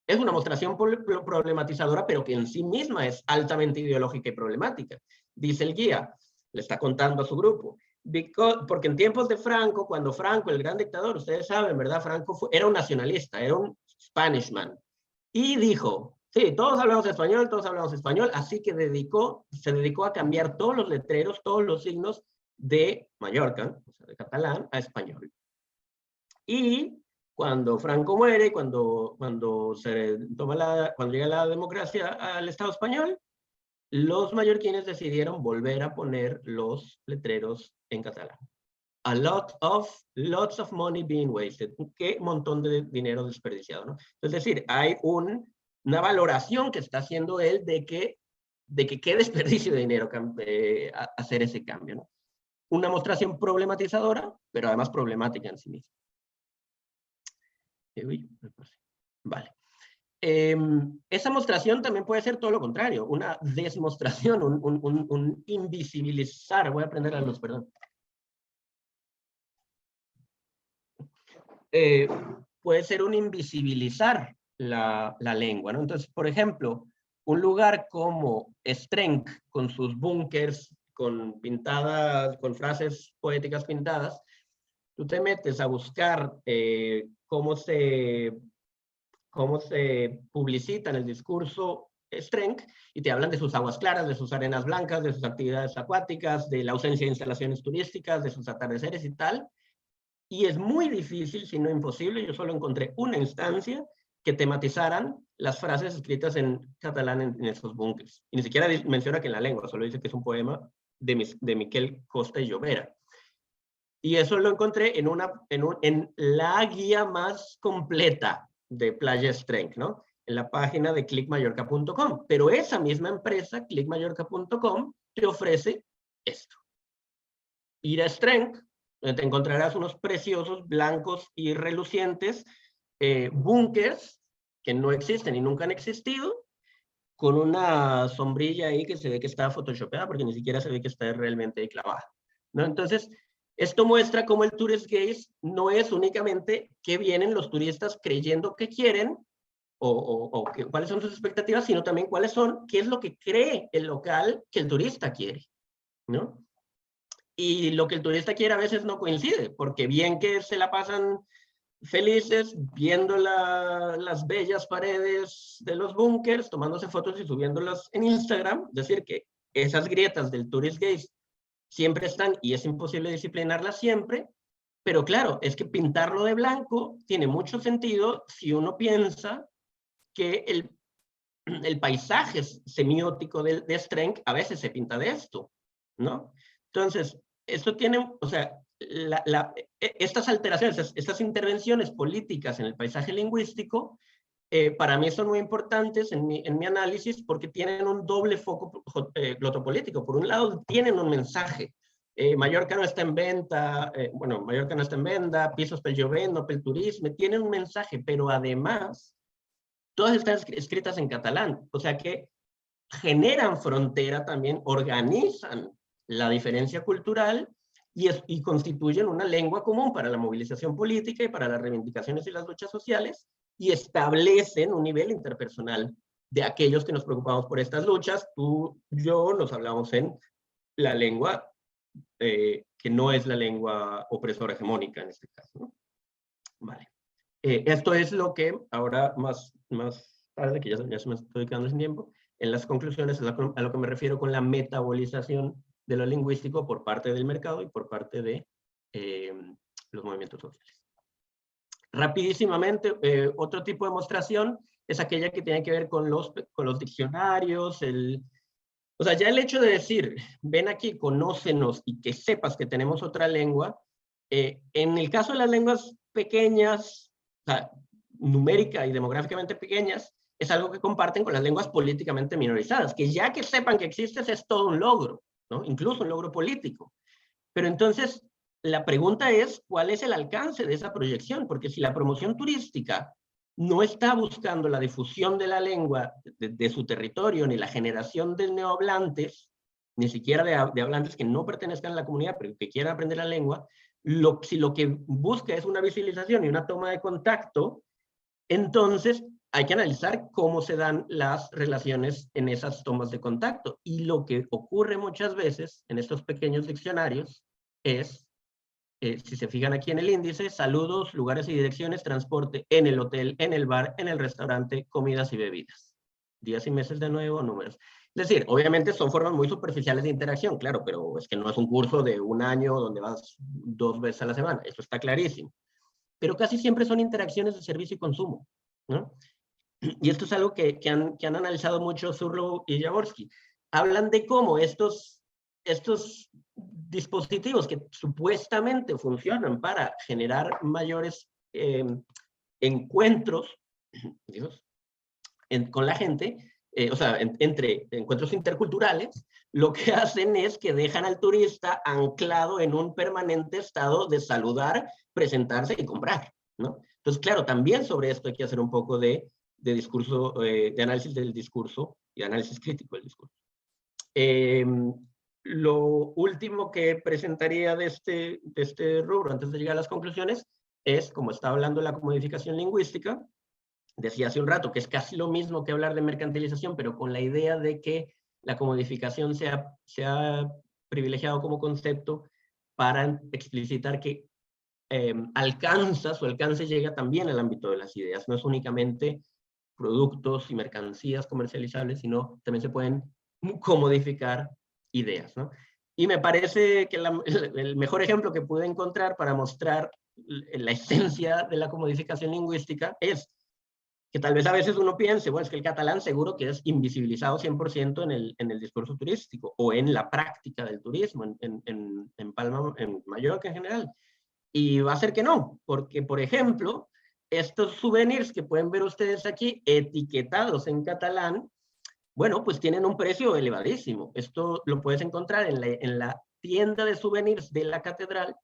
es una mostración problematizadora, pero que en sí misma es altamente ideológica y problemática. Dice el guía, le está contando a su grupo, porque en tiempos de Franco, cuando Franco, el gran dictador, ustedes saben, ¿verdad? Franco era un nacionalista, era un Spanishman, y dijo, sí, todos hablamos español, así que se dedicó a cambiar todos los letreros, todos los signos de Mallorca, o sea, de catalán a español. Y cuando Franco muere, cuando llega la democracia al Estado español, los mallorquines decidieron volver a poner los letreros en catalán. Lots of money being wasted. Qué montón de dinero desperdiciado, ¿no? Es decir, hay una valoración que está haciendo él de que qué desperdicio de dinero hacer ese cambio, ¿no? Una mostración problematizadora, pero además problemática en sí misma. Vale. Esa mostración también puede ser todo lo contrario, una desmostración, un invisibilizar. Voy a prender la luz, perdón. Puede ser un invisibilizar la lengua, ¿no? Entonces, por ejemplo, un lugar como Strenc, con sus búnkers, con frases poéticas pintadas, tú te metes a buscar cómo se publicita en el discurso Strenc, y te hablan de sus aguas claras, de sus arenas blancas, de sus actividades acuáticas, de la ausencia de instalaciones turísticas, de sus atardeceres y tal. Y es muy difícil, si no imposible, yo solo encontré una instancia que tematizaran las frases escritas en catalán en esos búnkers. Y ni siquiera menciona que en la lengua, solo dice que es un poema de Miquel Costa y Llobera. Y eso lo encontré en la guía más completa de Playa Strenc, ¿no? En la página de clickmallorca.com. Pero esa misma empresa, clickmallorca.com, te ofrece esto. Ir a Strenc, te encontrarás unos preciosos, blancos y relucientes búnkers que no existen y nunca han existido, con una sombrilla ahí que se ve que está photoshopeada, porque ni siquiera se ve que está realmente clavada, ¿no? Entonces, esto muestra cómo el tourist gaze no es únicamente qué vienen los turistas creyendo que quieren, o cuáles son sus expectativas, sino también qué es lo que cree el local que el turista quiere, ¿no? Y lo que el turista quiere a veces no coincide, porque bien que se la pasan felices viendo las bellas paredes de los búnkers, tomándose fotos y subiéndolas en Instagram, es decir, que esas grietas del tourist gaze siempre están y es imposible disciplinarlas siempre, pero claro, es que pintarlo de blanco tiene mucho sentido si uno piensa que el paisaje semiótico de Strenc a veces se pinta de esto, ¿no? Entonces, esto tiene, o sea, estas alteraciones, estas intervenciones políticas en el paisaje lingüístico, para mí son muy importantes en mi análisis porque tienen un doble foco glotopolítico. Por un lado, tienen un mensaje. Mallorca no está en venta, Mallorca no está en venta, pisos pel jovent, no pel turisme, tienen un mensaje, pero además, todas están escritas en catalán, o sea que generan frontera también, organizan la diferencia cultural y constituyen una lengua común para la movilización política y para las reivindicaciones y las luchas sociales, y establecen un nivel interpersonal de aquellos que nos preocupamos por estas luchas. Tú, yo, nos hablamos en la lengua que no es la lengua opresora hegemónica en este caso, ¿no? Vale. Esto es lo que ahora más tarde, que ya se me estoy quedando sin tiempo, en las conclusiones es a lo que me refiero con la metabolización de lo lingüístico por parte del mercado y por parte de los movimientos sociales. Rapidísimamente, otro tipo de demostración es aquella que tiene que ver con los diccionarios, o sea, ya el hecho de decir, ven aquí, conócenos y que sepas que tenemos otra lengua, en el caso de las lenguas pequeñas, o sea, numérica y demográficamente pequeñas, es algo que comparten con las lenguas políticamente minorizadas, que ya que sepan que existes es todo un logro, ¿no? Incluso un logro político. Pero entonces, la pregunta es, ¿cuál es el alcance de esa proyección? Porque si la promoción turística no está buscando la difusión de la lengua de su territorio, ni la generación de neohablantes, ni siquiera de hablantes que no pertenezcan a la comunidad, pero que quieran aprender la lengua, si lo que busca es una visibilización y una toma de contacto, entonces hay que analizar cómo se dan las relaciones en esas tomas de contacto. Y lo que ocurre muchas veces en estos pequeños diccionarios es, si se fijan aquí en el índice, saludos, lugares y direcciones, transporte, en el hotel, en el bar, en el restaurante, comidas y bebidas. Días y meses de nuevo, números. Es decir, obviamente son formas muy superficiales de interacción, claro, pero es que no es un curso de un año donde vas 2 veces a la semana, eso está clarísimo. Pero casi siempre son interacciones de servicio y consumo, ¿no? Y esto es algo que han analizado mucho Zurlow y Jaworski. Hablan de cómo estos dispositivos que supuestamente funcionan para generar mayores encuentros, Dios, con la gente, o sea, entre encuentros interculturales, lo que hacen es que dejan al turista anclado en un permanente estado de saludar, presentarse y comprar, ¿no? Entonces, claro, también sobre esto hay que hacer un poco de discurso, de análisis del discurso y análisis crítico del discurso. Lo último que presentaría de este rubro, antes de llegar a las conclusiones, es, como estaba hablando de la comodificación lingüística, decía hace un rato que es casi lo mismo que hablar de mercantilización, pero con la idea de que la comodificación se ha privilegiado como concepto para explicitar que su alcance llega también al ámbito de las ideas, no es únicamente productos y mercancías comercializables, sino también se pueden comodificar ideas, ¿no? Y me parece que el mejor ejemplo que pude encontrar para mostrar la esencia de la comodificación lingüística es que tal vez a veces uno piense, bueno, es que el catalán seguro que es invisibilizado 100% en el discurso turístico o en la práctica del turismo, en Palma, en Mallorca en general. Y va a ser que no, porque, por ejemplo, estos souvenirs que pueden ver ustedes aquí, etiquetados en catalán, bueno, pues tienen un precio elevadísimo. Esto lo puedes encontrar en la tienda de souvenirs de la catedral,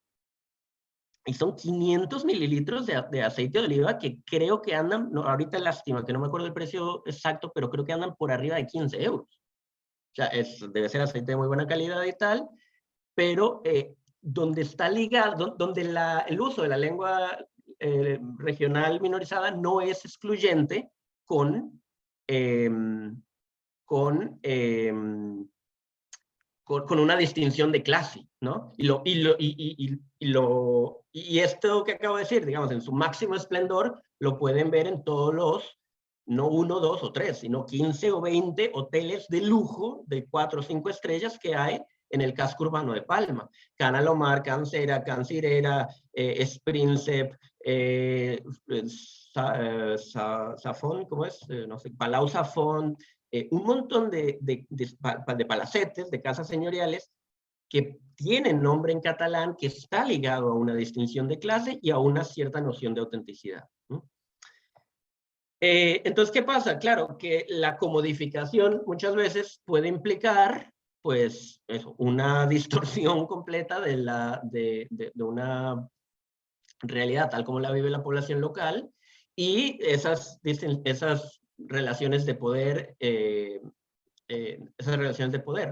y son 500 mililitros de aceite de oliva que creo que andan, no, ahorita lástima que no me acuerdo el precio exacto, pero creo que andan por arriba de 15 euros. O sea, debe ser aceite de muy buena calidad y tal, pero donde está ligado, donde el uso de la lengua regional minorizada no es excluyente con, eh, con con una distinción de clase, ¿no? Y esto que acabo de decir, digamos, en su máximo esplendor, lo pueden ver en todos los, no 1, 2 o 3, sino 15 o 20 hoteles de lujo de 4 o 5 estrellas que hay en el casco urbano de Palma. Can Alomar, Can Cera, Can Cirera, Sprincep, Safón, ¿cómo es? No sé, Palau Safón, un montón de palacetes, de casas señoriales, que tienen nombre en catalán, que está ligado a una distinción de clase y a una cierta noción de autenticidad, ¿no? Entonces, ¿qué pasa? Claro, que la comodificación muchas veces puede implicar, pues, eso, una distorsión completa de una realidad tal como la vive la población local, y esas relaciones de poder,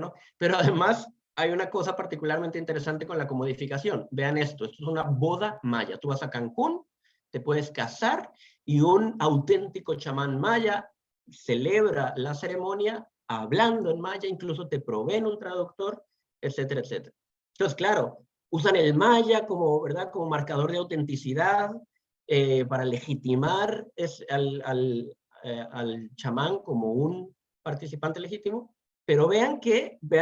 ¿no? Pero además hay una cosa particularmente interesante con la comodificación. Vean esto es una boda maya. Tú vas a Cancún, te puedes casar y un auténtico chamán maya celebra la ceremonia hablando en maya, incluso te proveen un traductor, etcétera, etcétera. Entonces, claro, usan el maya como, ¿verdad?, como marcador de autenticidad, para legitimar al chamán como un participante legítimo, pero vean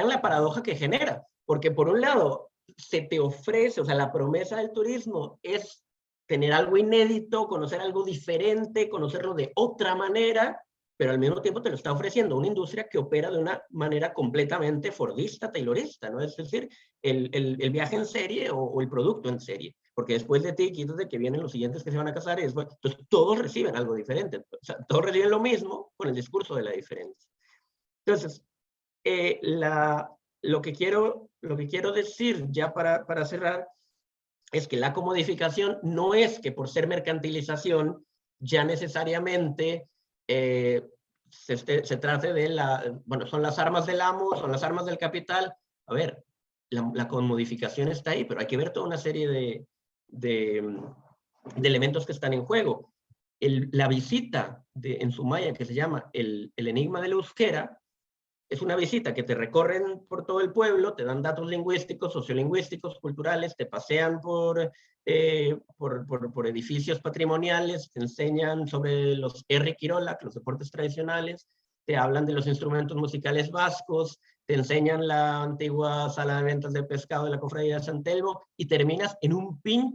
la paradoja que genera, porque por un lado se te ofrece, o sea, la promesa del turismo es tener algo inédito, conocer algo diferente, conocerlo de otra manera, pero al mismo tiempo te lo está ofreciendo una industria que opera de una manera completamente fordista, taylorista, ¿no? Es decir, el viaje en serie o el producto en serie, porque después de ti, quítate que vienen los siguientes que se van a casar, y después, entonces todos reciben algo diferente, o sea, todos reciben lo mismo con el discurso de la diferencia. Entonces, lo que quiero decir ya para cerrar es que la comodificación no es que por ser mercantilización ya necesariamente se trate de bueno, son las armas del amo, son las armas del capital. A ver, la comodificación está ahí, pero hay que ver toda una serie de elementos que están en juego. La visita en Sumaya, que se llama el Enigma del Euskera, es una visita que te recorren por todo el pueblo, te dan datos lingüísticos, sociolingüísticos, culturales, te pasean por edificios patrimoniales, te enseñan sobre los R. Quirola, los deportes tradicionales, te hablan de los instrumentos musicales vascos, te enseñan la antigua sala de ventas de pescado de la Cofradía de San Telmo y terminas en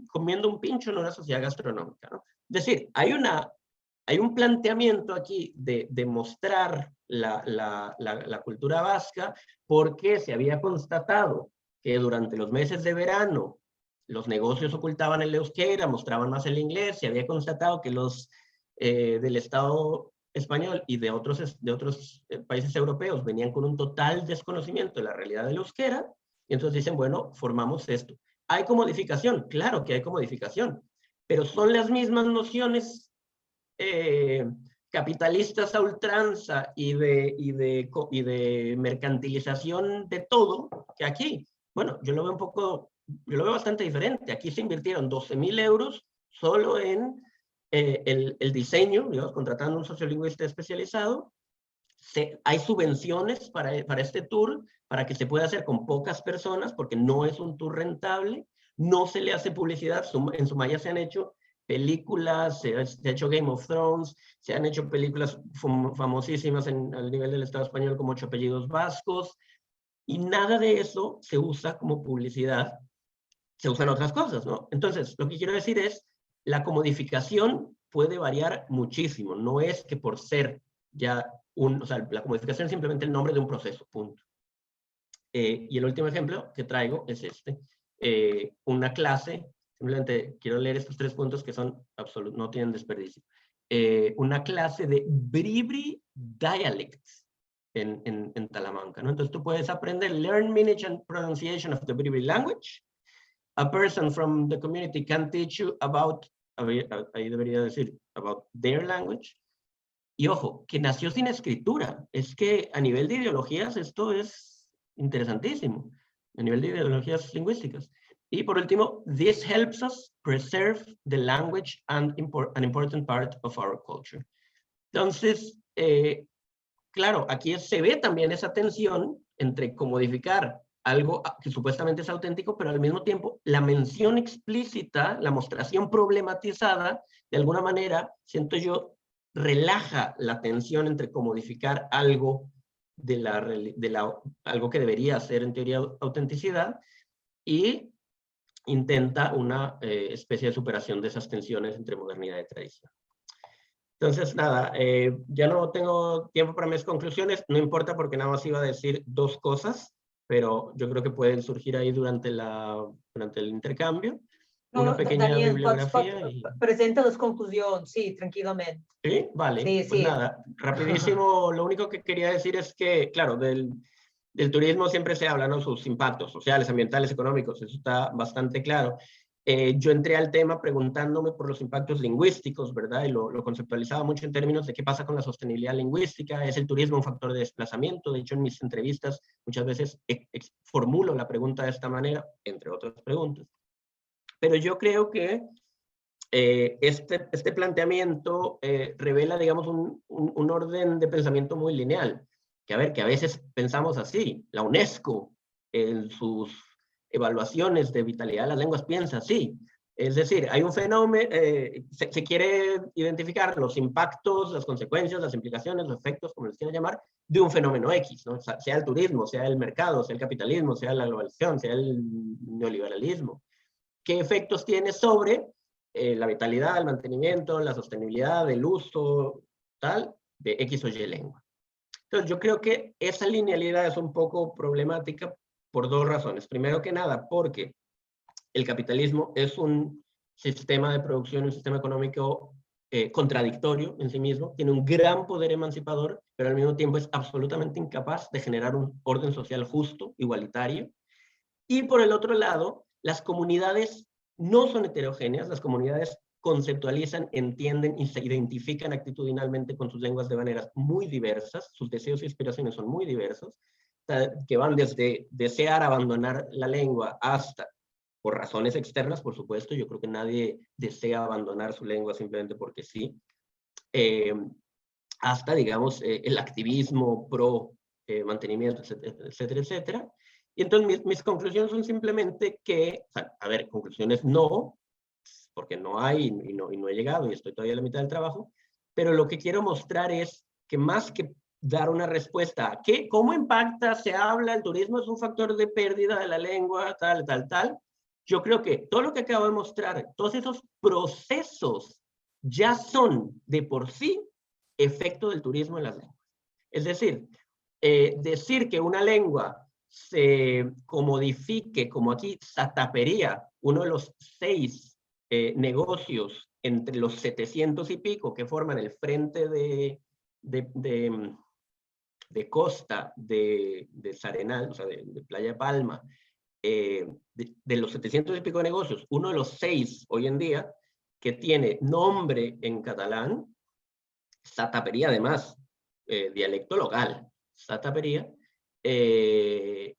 comiendo un pincho en una sociedad gastronómica, ¿no? Es decir, hay un planteamiento aquí de mostrar la cultura vasca porque se había constatado que durante los meses de verano los negocios ocultaban el euskera, mostraban más el inglés, se había constatado que los del Estado español y de otros países europeos venían con un total desconocimiento de la realidad del euskera, y entonces dicen, bueno, formamos esto. ¿Hay comodificación? Claro que hay comodificación, pero son las mismas nociones capitalistas a ultranza y de mercantilización de todo que aquí. Bueno, yo lo veo bastante diferente. Aquí se invirtieron 12.000 euros solo en el diseño, digamos, contratando un sociolingüista especializado. Hay subvenciones para este tour, para que se pueda hacer con pocas personas, porque no es un tour rentable, no se le hace publicidad, en Sumaya se han hecho películas, se ha hecho Game of Thrones, se han hecho películas famosísimas al nivel del Estado español como 8 apellidos vascos, y nada de eso se usa como publicidad, se usan otras cosas, ¿no? Entonces, lo que quiero decir es, la comodificación puede variar muchísimo, no es que por ser ya o sea, la comodificación es simplemente el nombre de un proceso, punto. Y el último ejemplo que traigo es este. Una clase, simplemente quiero leer estos 3 puntos que son absolutos, no tienen desperdicio. Una clase de Bribri Dialects en Talamanca, ¿no? Entonces tú puedes aprender Learn Meaning and Pronunciation of the Bribri Language. A person from the community can teach you about, ahí debería decir, about their language. Y ojo, que nació sin escritura. Es que a nivel de ideologías esto es interesantísimo, a nivel de ideologías lingüísticas. Y por último, this helps us preserve the language and an important part of our culture. Entonces, claro, aquí se ve también esa tensión entre comodificar algo que supuestamente es auténtico, pero al mismo tiempo la mención explícita, la mostración problematizada, de alguna manera, siento yo, relaja la tensión entre comodificar algo algo que debería ser en teoría autenticidad y intenta una especie de superación de esas tensiones entre modernidad y tradición. Entonces, nada, ya no tengo tiempo para mis conclusiones, no importa porque nada más iba a decir 2 cosas, pero yo creo que pueden surgir ahí durante el intercambio. No, Una pequeña Daniel, bibliografía. presenta las conclusiones, sí, tranquilamente. Sí, vale, Sí, pues sí. nada, rapidísimo, lo único que quería decir es que, claro, del turismo siempre se habla, ¿no? Sus impactos sociales, ambientales, económicos, eso está bastante claro. Yo entré al tema preguntándome por los impactos lingüísticos, ¿verdad? Y lo conceptualizaba mucho en términos de qué pasa con la sostenibilidad lingüística. ¿Es el turismo un factor de desplazamiento? De hecho, en mis entrevistas muchas veces formulo la pregunta de esta manera, entre otras preguntas. Pero yo creo que este planteamiento revela, digamos, un orden de pensamiento muy lineal. Que a veces pensamos así. La UNESCO, en sus evaluaciones de vitalidad de las lenguas, piensa así. Es decir, hay un fenómeno, se quiere identificar los impactos, las consecuencias, las implicaciones, los efectos, como les quiera llamar, de un fenómeno X, ¿no? Sea el turismo, sea el mercado, sea el capitalismo, sea la globalización, sea el neoliberalismo. ¿Qué efectos tiene sobre la vitalidad, el mantenimiento, la sostenibilidad, el uso, tal, de X o Y lengua? Entonces, yo creo que esa linealidad es un poco problemática por 2 razones. Primero que nada, porque el capitalismo es un sistema de producción, un sistema económico contradictorio en sí mismo, tiene un gran poder emancipador, pero al mismo tiempo es absolutamente incapaz de generar un orden social justo, igualitario. Y por el otro lado, las comunidades no son heterogéneas, las comunidades conceptualizan, entienden y se identifican actitudinalmente con sus lenguas de maneras muy diversas, sus deseos e inspiraciones son muy diversos, que van desde desear abandonar la lengua hasta, por razones externas, por supuesto, yo creo que nadie desea abandonar su lengua simplemente porque sí, hasta, digamos, el activismo pro mantenimiento, etcétera, etcétera, etcétera. Y entonces mis conclusiones son simplemente que, o sea, a ver, conclusiones no, porque no hay y no he llegado y estoy todavía a la mitad del trabajo, pero lo que quiero mostrar es que más que dar una respuesta a qué, cómo impacta, se habla, el turismo es un factor de pérdida de la lengua, tal, tal, tal. Yo creo que todo lo que acabo de mostrar, todos esos procesos ya son de por sí efecto del turismo en las lenguas. Es decir, decir que una lengua se comodifique, como aquí Satapería, uno de los 6 negocios entre los 700 y pico que forman el frente de costa de Sarenal, o sea, de Playa Palma, de los 700 y pico de negocios, uno de los 6 hoy en día que tiene nombre en catalán, Satapería además, dialecto local, Satapería, es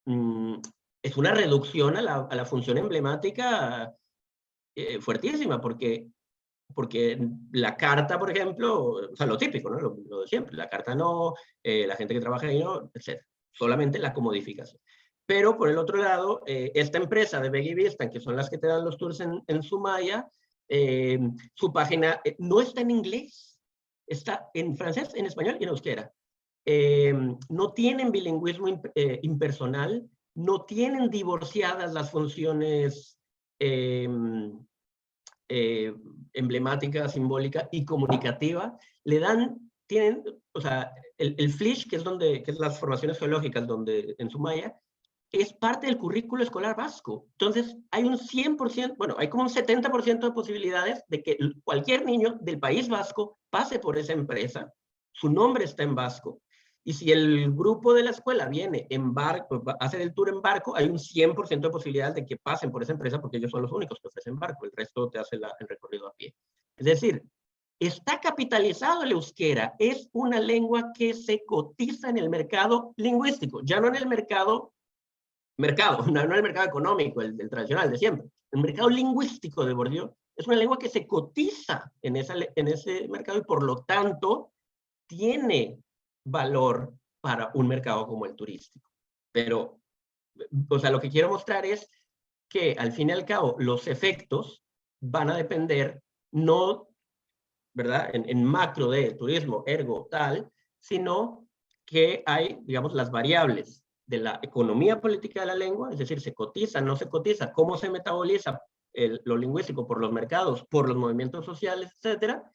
una reducción a la función emblemática fuertísima, porque la carta, por ejemplo, o sea, lo típico, ¿no? Lo de siempre, la carta no, la gente que trabaja ahí no, etc. Solamente la comodificación. Pero por el otro lado, esta empresa de Beggy Bistan, que son las que te dan los tours en Sumaya, su página no está en inglés, está en francés, en español y en euskera. No tienen bilingüismo impersonal, no tienen divorciadas las funciones emblemática, simbólica y comunicativa, tienen, o sea, el FLISH, que es las formaciones geológicas donde, en Sumaya, es parte del currículo escolar vasco. Entonces, hay un 100%, bueno, hay como un 70% de posibilidades de que cualquier niño del País Vasco pase por esa empresa, su nombre está en vasco, y si el grupo de la escuela viene en barco, hace el tour en barco, hay un 100% de posibilidades de que pasen por esa empresa porque ellos son los únicos que ofrecen barco, el resto te hace el recorrido a pie. Es decir, está capitalizado el euskera, es una lengua que se cotiza en el mercado lingüístico, ya no en el mercado, no en el mercado económico, el tradicional de siempre, el mercado lingüístico de Bourdieu es una lengua que se cotiza en ese mercado y por lo tanto tiene valor para un mercado como el turístico. Pero, o sea, lo que quiero mostrar es que al fin y al cabo los efectos van a depender no, ¿verdad?, en macro de turismo, ergo tal, sino que hay, digamos, las variables de la economía política de la lengua, es decir, se cotiza, no se cotiza, cómo se metaboliza lo lingüístico por los mercados, por los movimientos sociales, etcétera,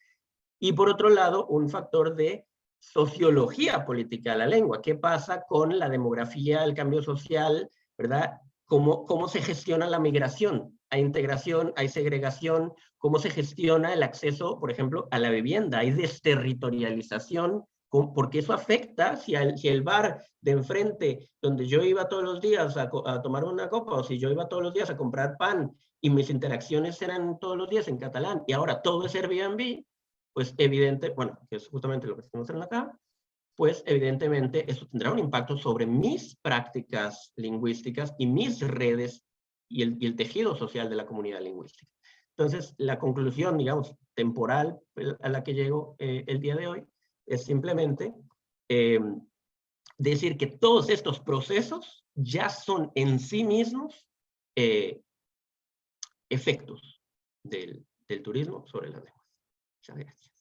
y por otro lado, un factor de sociología política de la lengua. ¿Qué pasa con la demografía, el cambio social, ¿verdad? ¿Cómo se gestiona la migración? ¿Hay integración? ¿Hay segregación? ¿Cómo se gestiona el acceso, por ejemplo, a la vivienda? ¿Hay desterritorialización? Porque eso afecta si el bar de enfrente, donde yo iba todos los días a tomar una copa, o si yo iba todos los días a comprar pan, y mis interacciones eran todos los días en catalán, y ahora todo es Airbnb, pues evidente, bueno, que es justamente lo que estamos haciendo acá, pues evidentemente eso tendrá un impacto sobre mis prácticas lingüísticas y mis redes y el tejido social de la comunidad lingüística. Entonces, la conclusión, digamos, temporal a la que llego el día de hoy es simplemente decir que todos estos procesos ya son en sí mismos efectos del turismo sobre las lenguas. Muchas gracias.